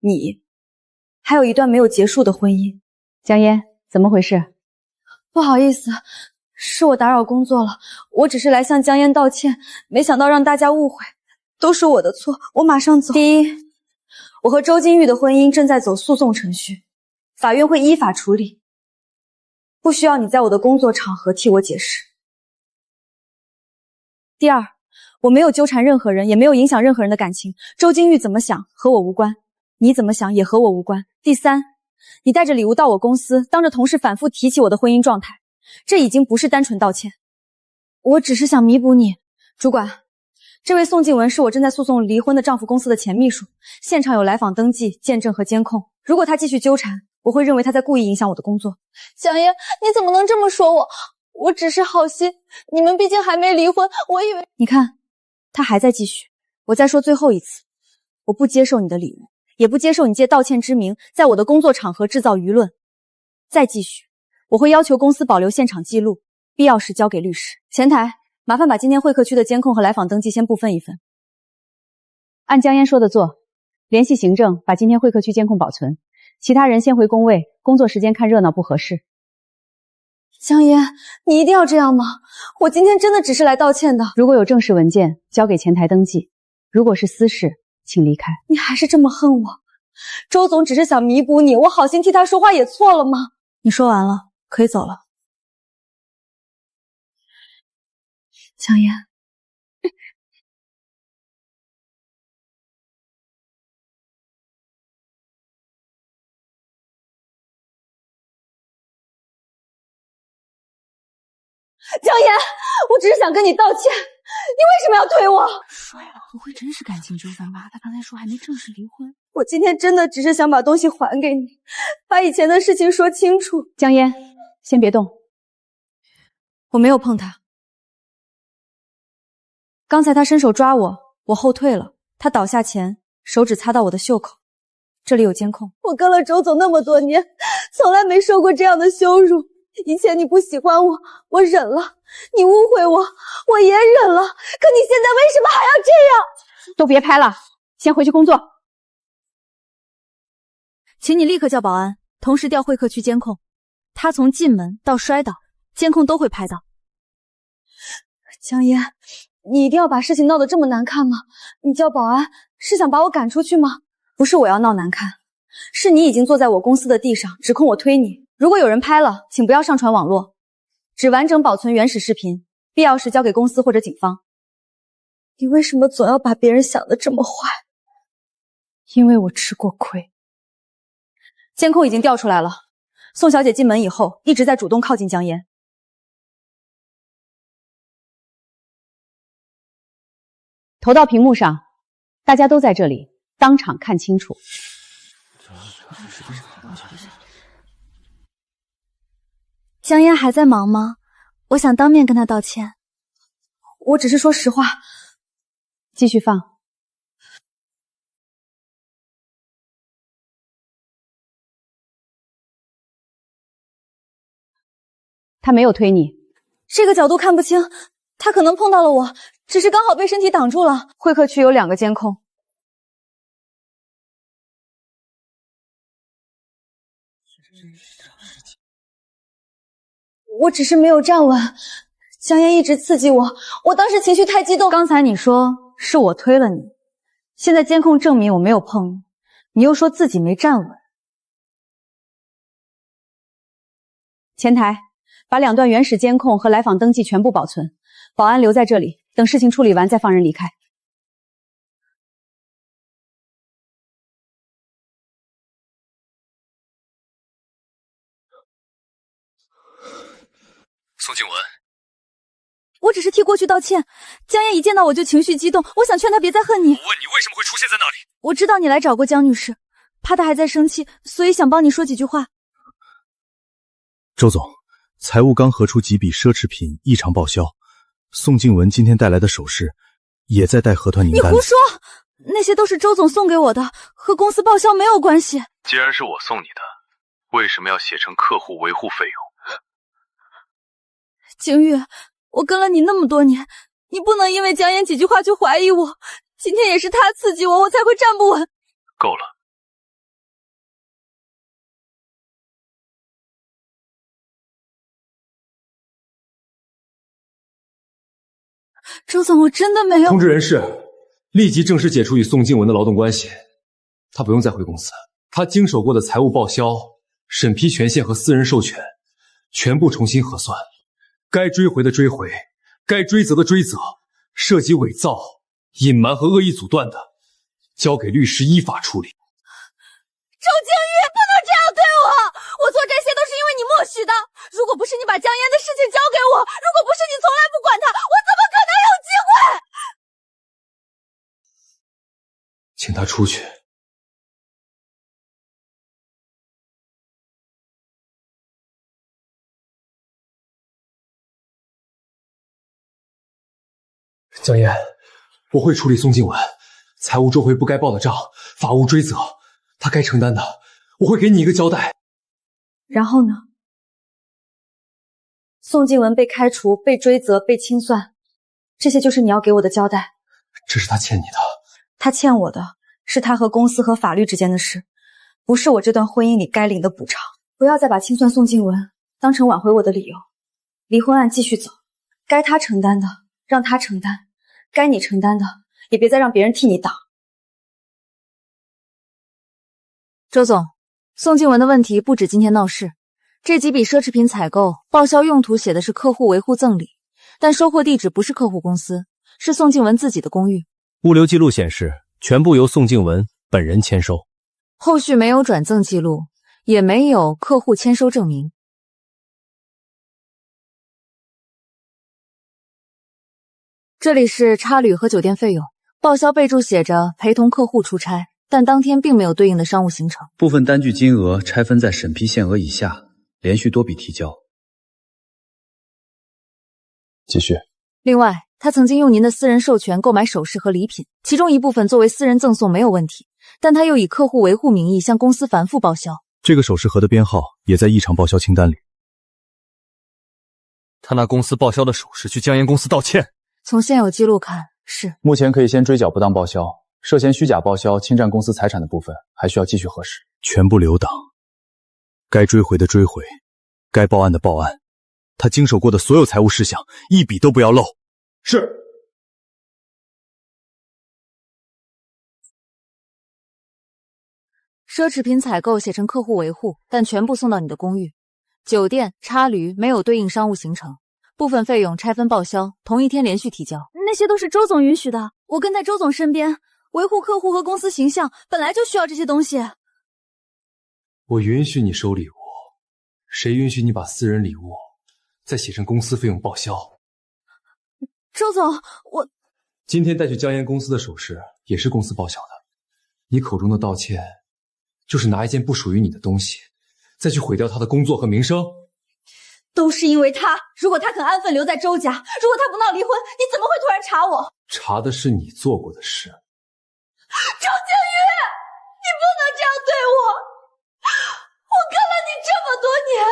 你，还有一段没有结束的婚姻。江烟，怎么回事？不好意思，是我打扰工作了，我只是来向江烟道歉，没想到让大家误会，都是我的错，我马上走。第一，我和周金玉的婚姻正在走诉讼程序，法院会依法处理，不需要你在我的工作场合替我解释。第二，我没有纠缠任何人，也没有影响任何人的感情，周金玉怎么想和我无关，你怎么想也和我无关。第三，你带着礼物到我公司，当着同事反复提起我的婚姻状态，这已经不是单纯道歉，我只是想弥补你。主管，这位宋静文是我正在诉讼离婚的丈夫公司的前秘书，现场有来访登记、见证和监控，如果他继续纠缠，我会认为他在故意影响我的工作。江烟，你怎么能这么说我？我只是好心，你们毕竟还没离婚，我以为……你看，他还在继续。我再说最后一次，我不接受你的礼物，也不接受你借道歉之名在我的工作场合制造舆论。再继续，我会要求公司保留现场记录，必要时交给律师。前台，麻烦把今天会客区的监控和来访登记先部分一份。按江烟说的做，联系行政把今天会客区监控保存，其他人先回工位，工作时间看热闹不合适。江烟，你一定要这样吗？我今天真的只是来道歉的。如果有正式文件，交给前台登记；如果是私事，请离开。你还是这么恨我？周总只是想弥补你，我好心替他说话也错了吗？你说完了，可以走了。江烟，江烟，我只是想跟你道歉，你为什么要推我？帅了，不会真是感情纠纷吧？他刚才说还没正式离婚。我今天真的只是想把东西还给你，把以前的事情说清楚。江烟，先别动。我没有碰他。刚才他伸手抓我，我后退了，他倒下前手指擦到我的袖口，这里有监控。我跟了周总那么多年，从来没受过这样的羞辱。以前你不喜欢我，我忍了；你误会我，我也忍了。可你现在为什么还要这样？都别拍了，先回去工作。请你立刻叫保安，同时调会客区监控。他从进门到摔倒，监控都会拍到。江烟，你一定要把事情闹得这么难看吗？你叫保安是想把我赶出去吗？不是我要闹难看，是你已经坐在我公司的地上，指控我推你。如果有人拍了，请不要上传网络，只完整保存原始视频，必要时交给公司或者警方。你为什么总要把别人想得这么坏？因为我吃过亏。监控已经调出来了，宋小姐进门以后一直在主动靠近江烟。投到屏幕上，大家都在这里，当场看清楚。江烟还在忙吗？我想当面跟他道歉。我只是说实话。继续放。他没有推你。这个角度看不清，他可能碰到了我，只是刚好被身体挡住了。会客区有2个监控。我只是没有站稳，江烟一直刺激我，我当时情绪太激动。刚才你说是我推了你，现在监控证明我没有碰你，你又说自己没站稳。前台，把2段原始监控和来访登记全部保存，保安留在这里，等事情处理完再放人离开。宋静文，我只是替过去道歉。江烟一见到我就情绪激动，我想劝他别再恨你。我问你为什么会出现在那里？我知道你来找过江女士，怕她还在生气，所以想帮你说几句话。周总，财务刚核出几笔奢侈品异常报销，宋静文今天带来的首饰也在带核团名单里。你胡说，那些都是周总送给我的，和公司报销没有关系。既然是我送你的，为什么要写成客户维护费用？景宇，我跟了你那么多年，你不能因为江烟几句话就怀疑我。今天也是他刺激我，我才会站不稳。够了。周总，我真的没有。通知人事，立即正式解除与宋静文的劳动关系。他不用再回公司，他经手过的财务报销、审批权限和私人授权，全部重新核算。该追回的追回，该追责的追责，涉及伪造、隐瞒和恶意阻断的，交给律师依法处理。周景宇，不能这样对我！我做这些都是因为你默许的。如果不是你把江烟的事情交给我，如果不是你从来不管他，我怎么可能有机会？请他出去。江烟，我会处理宋静文，财务收回不该报的账，法务追责，他该承担的，我会给你一个交代。然后呢？宋静文被开除、被追责、被清算，这些就是你要给我的交代。这是他欠你的。他欠我的是他和公司和法律之间的事，不是我这段婚姻里该领的补偿。不要再把清算宋静文当成挽回我的理由。离婚案继续走，该他承担的让他承担，该你承担的也别再让别人替你挡。周总，宋静文的问题不止今天闹事，这几笔奢侈品采购报销用途写的是客户维护赠礼，但收货地址不是客户公司，是宋静文自己的公寓。物流记录显示，全部由宋静文本人签收。后续没有转赠记录，也没有客户签收证明。这里是差旅和酒店费用，报销备注写着陪同客户出差，但当天并没有对应的商务行程。部分单据金额拆分在审批限额以下，连续多笔提交。继续。另外，他曾经用您的私人授权购买首饰和礼品，其中一部分作为私人赠送没有问题，但他又以客户维护名义向公司反复报销。这个首饰盒的编号也在异常报销清单里。他拿公司报销的首饰去江烟公司道歉。从现有记录看，是。目前可以先追缴不当报销，涉嫌虚假报销侵占公司财产的部分还需要继续核实。全部留档，该追回的追回，该报案的报案。他经手过的所有财务事项一笔都不要漏。是。奢侈品采购写成客户维护，但全部送到你的公寓。酒店、差旅没有对应商务行程，部分费用拆分报销，同一天连续提交。那些都是周总允许的，我跟在周总身边，维护客户和公司形象，本来就需要这些东西。我允许你收礼物，谁允许你把私人礼物再写成公司费用报销？周总，我今天带去江烟公司的首饰也是公司报销的，你口中的道歉，就是拿一件不属于你的东西，再去毁掉他的工作和名声。都是因为他，如果他肯安分留在周家，如果他不闹离婚，你怎么会突然查我？查的是你做过的事。周景宇，你不能这样对我，我跟了你这么多年，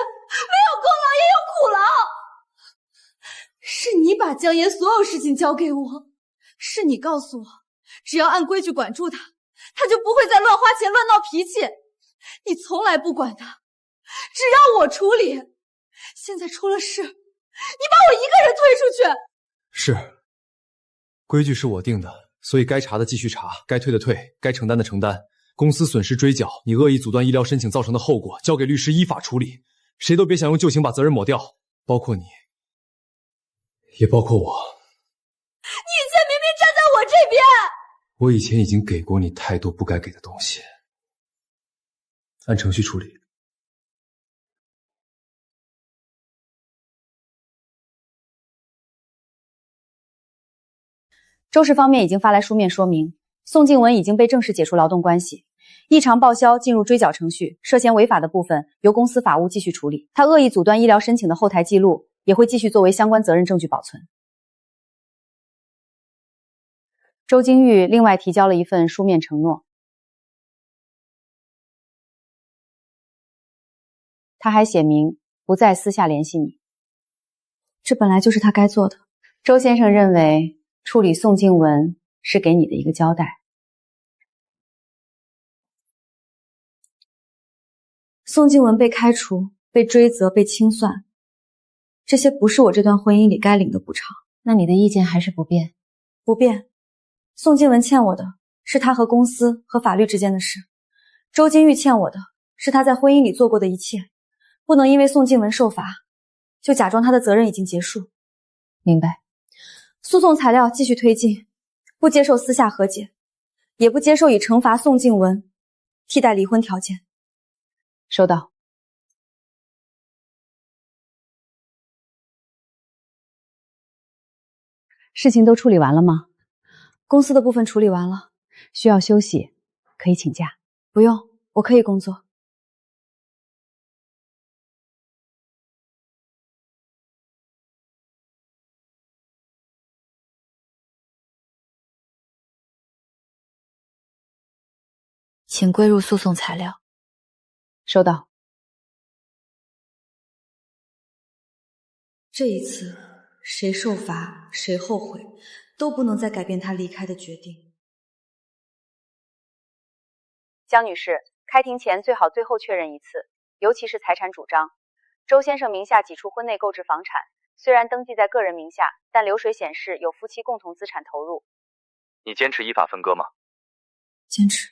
没有功劳也有苦劳。把江岩所有事情交给我，是你告诉我，只要按规矩管住他，他就不会再乱花钱、乱闹脾气。你从来不管他，只要我处理。现在出了事，你把我一个人推出去。是，规矩是我定的，所以该查的继续查，该退的退，该承担的承担。公司损失追缴，你恶意阻断医疗申请造成的后果，交给律师依法处理。谁都别想用旧情把责任抹掉，包括你，也包括我。你以前明明站在我这边。我以前已经给过你太多不该给的东西，按程序处理。周氏方面已经发来书面说明，宋静文已经被正式解除劳动关系，异常报销进入追缴程序，涉嫌违法的部分由公司法务继续处理。他恶意阻断医疗申请的后台记录也会继续作为相关责任证据保存。周金玉另外提交了一份书面承诺，他还写明不再私下联系你。这本来就是他该做的。周先生认为处理宋静文是给你的一个交代。宋静文被开除、被追责、被清算，这些不是我这段婚姻里该领的补偿。那你的意见还是不变？不变。宋静文欠我的是他和公司和法律之间的事，周金玉欠我的是他在婚姻里做过的一切，不能因为宋静文受罚，就假装他的责任已经结束。明白。诉讼材料继续推进，不接受私下和解，也不接受以惩罚宋静文替代离婚条件。收到。事情都处理完了吗？公司的部分处理完了。需要休息，可以请假。不用，我可以工作。请归入诉讼材料。收到。这一次，谁受罚，谁后悔，都不能再改变他离开的决定。江女士，开庭前最好最后确认一次，尤其是财产主张。周先生名下几处婚内购置房产，虽然登记在个人名下，但流水显示有夫妻共同资产投入。你坚持依法分割吗？坚持。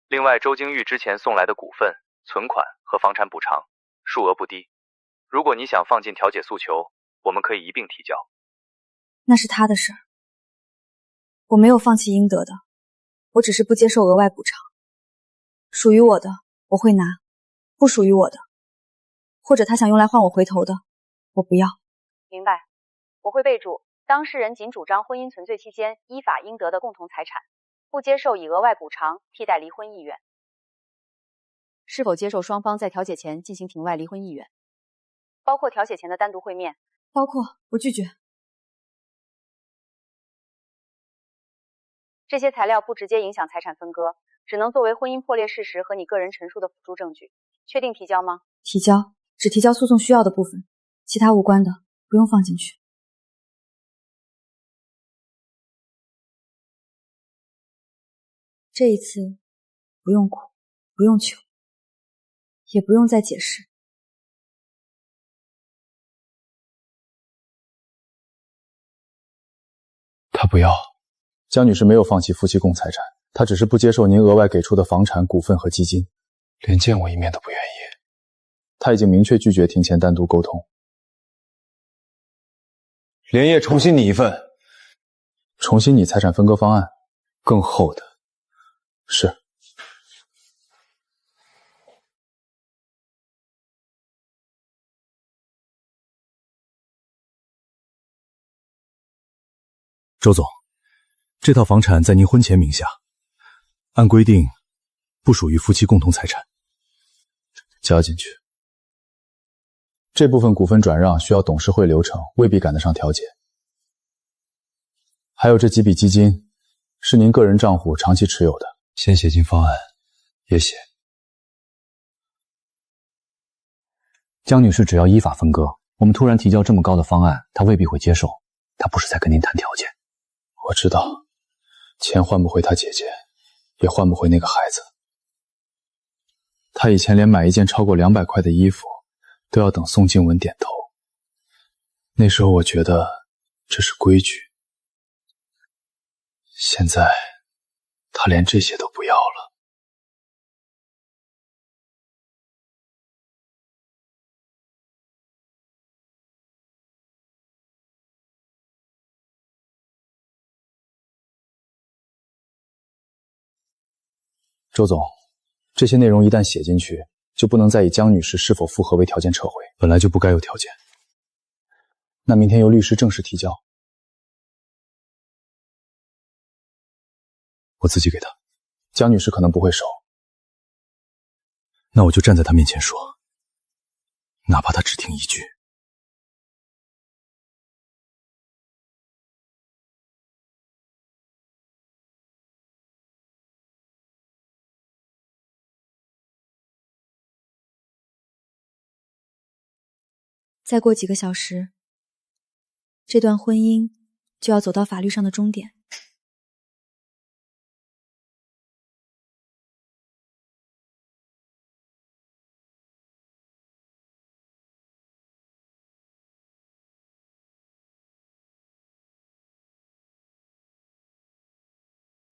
另外，周金玉之前送来的股份、存款和房产补偿数额不低，如果你想放进调解诉求，我们可以一并提交。那是他的事儿，我没有放弃应得的，我只是不接受额外补偿。属于我的我会拿，不属于我的，或者他想用来换我回头的，我不要。明白。我会备注，当事人仅主张婚姻存罪期间依法应得的共同财产，不接受以额外补偿替代离婚意愿。是否接受双方在调解前进行庭外离婚意愿？包括调解前的单独会面？包括，我拒绝。这些材料不直接影响财产分割，只能作为婚姻破裂事实和你个人陈述的辅助证据。确定提交吗？提交，只提交诉讼需要的部分，其他无关的不用放进去。这一次不用哭，不用求，也不用再解释。他不要。江女士没有放弃夫妻共财产，她只是不接受您额外给出的房产、股份和基金，连见我一面都不愿意。她已经明确拒绝庭前单独沟通。连夜重新拟一份，重新拟财产分割方案，更厚的。是。周总，这套房产在您婚前名下，按规定不属于夫妻共同财产。加进去。这部分股份转让需要董事会流程，未必赶得上调解。还有这几笔基金，是您个人账户长期持有的。先写进方案，也写。江女士只要依法分割，我们突然提交这么高的方案，他未必会接受。他不是在跟您谈条件。我知道，钱换不回他姐姐，也换不回那个孩子。他以前连买一件超过200块的衣服，都要等宋静文点头。那时候我觉得这是规矩。现在，他连这些都不要了。周总，这些内容一旦写进去，就不能再以江女士是否复合为条件撤回，本来就不该有条件。那明天由律师正式提交。我自己给他。江女士可能不会收。那我就站在他面前说，哪怕他只听一句。再过几个小时，这段婚姻就要走到法律上的终点。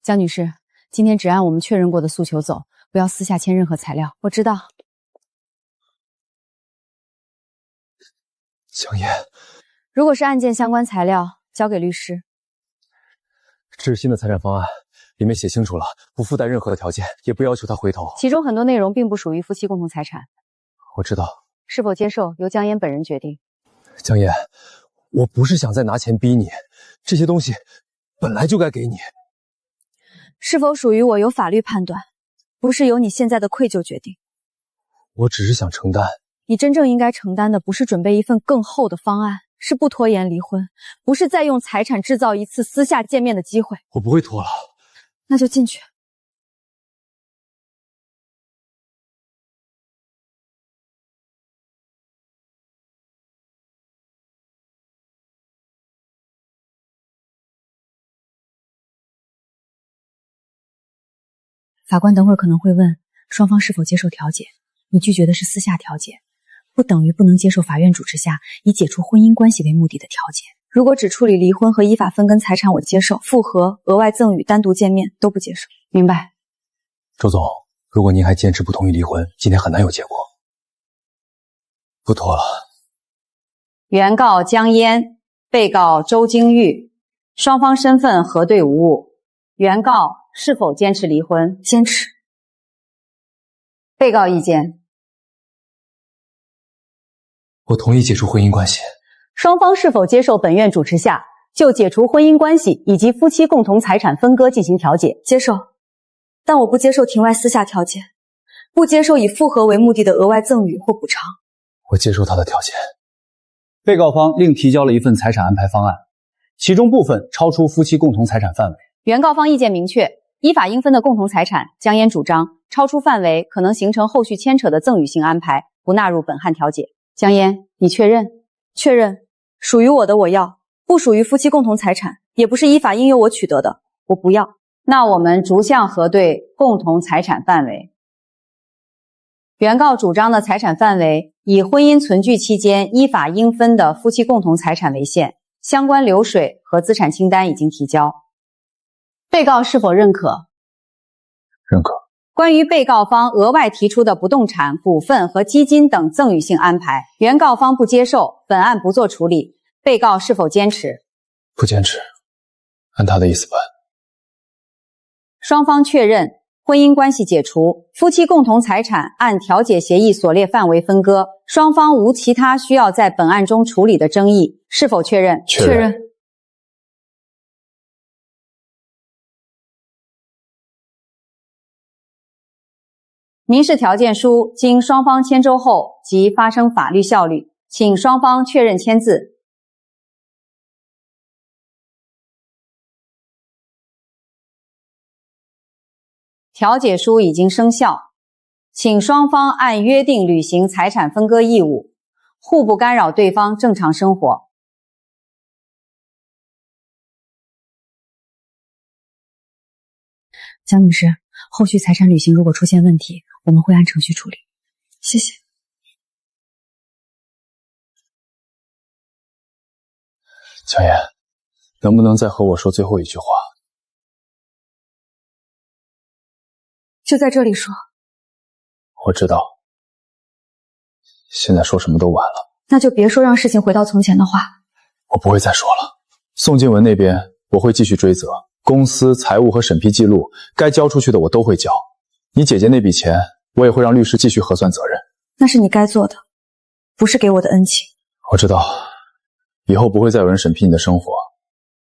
江女士，今天只按我们确认过的诉求走，不要私下签任何材料。我知道。江烟，如果是案件相关材料，交给律师。这是新的财产方案，里面写清楚了，不附带任何的条件，也不要求他回头。其中很多内容并不属于夫妻共同财产。我知道。是否接受，由江烟本人决定。江烟，我不是想再拿钱逼你，这些东西本来就该给你。是否属于我由法律判断，不是由你现在的愧疚决定。我只是想承担。你真正应该承担的不是准备一份更厚的方案，是不拖延离婚，不是再用财产制造一次私下见面的机会。我不会拖了。那就进去。法官等会儿可能会问双方是否接受调解，你拒绝的是私下调解，不等于不能接受法院主持下以解除婚姻关系为目的的调解。如果只处理离婚和依法分割财产，我接受；复合、额外赠与、单独见面都不接受。明白。周总，如果您还坚持不同意离婚，今天很难有结果。不拖了。原告江烟，被告周京玉，双方身份核对无误。原告是否坚持离婚？坚持。被告意见。我同意解除婚姻关系。双方是否接受本院主持下就解除婚姻关系以及夫妻共同财产分割进行调解？接受，但我不接受庭外私下调解，不接受以复合为目的的额外赠与或补偿。我接受他的条件。被告方另提交了一份财产安排方案，其中部分超出夫妻共同财产范围。原告方意见明确，依法应分的共同财产，江烟主张超出范围可能形成后续牵扯的赠与性安排，不纳入本案调解。江烟，你确认？确认。属于我的我要，不属于夫妻共同财产，也不是依法应由我取得的，我不要。那我们逐项核对共同财产范围。原告主张的财产范围以婚姻存续期间依法应分的夫妻共同财产为限，相关流水和资产清单已经提交。被告是否认可？认可。关于被告方额外提出的不动产、股份和基金等赠与性安排，原告方不接受，本案不做处理。被告是否坚持？不坚持，按他的意思办。双方确认婚姻关系解除，夫妻共同财产按调解协议所列范围分割，双方无其他需要在本案中处理的争议，是否确认？确认。民事条件书经双方签周后即发生法律效力，请双方确认签字。调解书已经生效，请双方按约定履行财产分割义务。互不干扰对方正常生活。江女士，后续财产履行如果出现问题，我们会按程序处理。谢谢。江岩，能不能再和我说最后一句话？就在这里说。我知道，现在说什么都晚了。那就别说让事情回到从前的话。我不会再说了。宋静文那边我会继续追责，公司财务和审批记录该交出去的我都会交。你姐姐那笔钱，我也会让律师继续核算责任。那是你该做的，不是给我的恩情。我知道，以后不会再有人审批你的生活，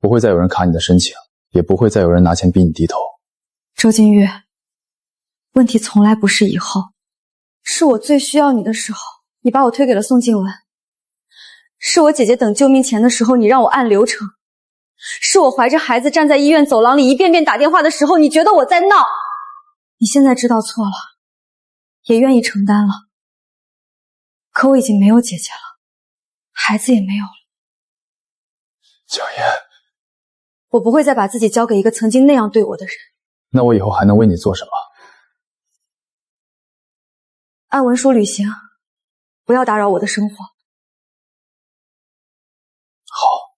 不会再有人卡你的申请，也不会再有人拿钱逼你低头。周金玉，问题从来不是以后，是我最需要你的时候，你把我推给了宋静文；是我姐姐等救命钱的时候，你让我按流程；是我怀着孩子站在医院走廊里一遍遍打电话的时候，你觉得我在闹。你现在知道错了，也愿意承担了，可我已经没有姐姐了，孩子也没有了。江岩，我不会再把自己交给一个曾经那样对我的人。那我以后还能为你做什么？按文书履行，不要打扰我的生活。好。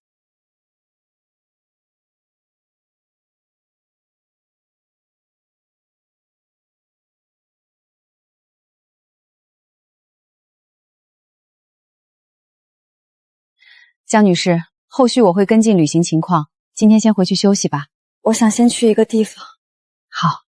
江女士，后续我会跟进履行情况，今天先回去休息吧。我想先去一个地方。好。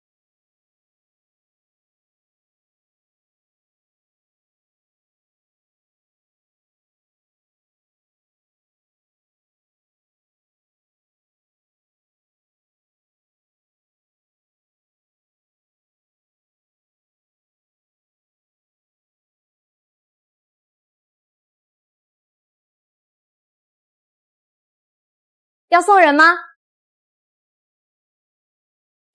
要送人吗？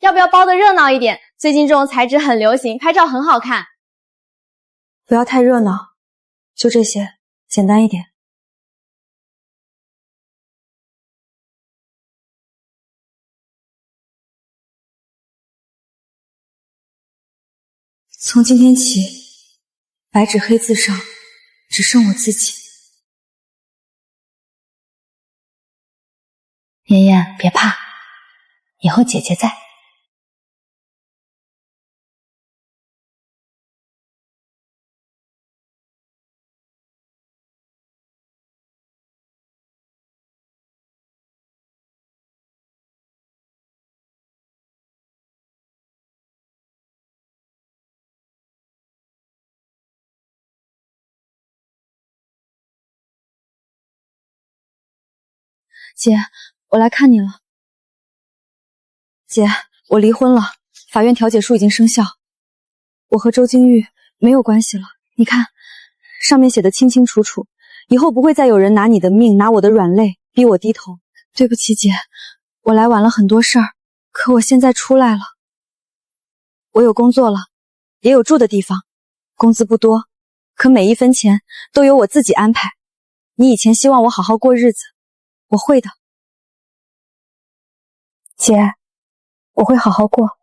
要不要包的热闹一点？最近这种材质很流行，拍照很好看。不要太热闹，就这些，简单一点。从今天起，白纸黑字上只剩我自己。妍妍，别怕，以后姐姐在。姐，我来看你了。姐，我离婚了，法院调解书已经生效，我和周金玉没有关系了。你看，上面写的清清楚楚，以后不会再有人拿你的命，拿我的软肋逼我低头。对不起，姐，我来晚了很多事儿，可我现在出来了，我有工作了，也有住的地方，工资不多，可每一分钱都由我自己安排。你以前希望我好好过日子，我会的，姐，我会好好过。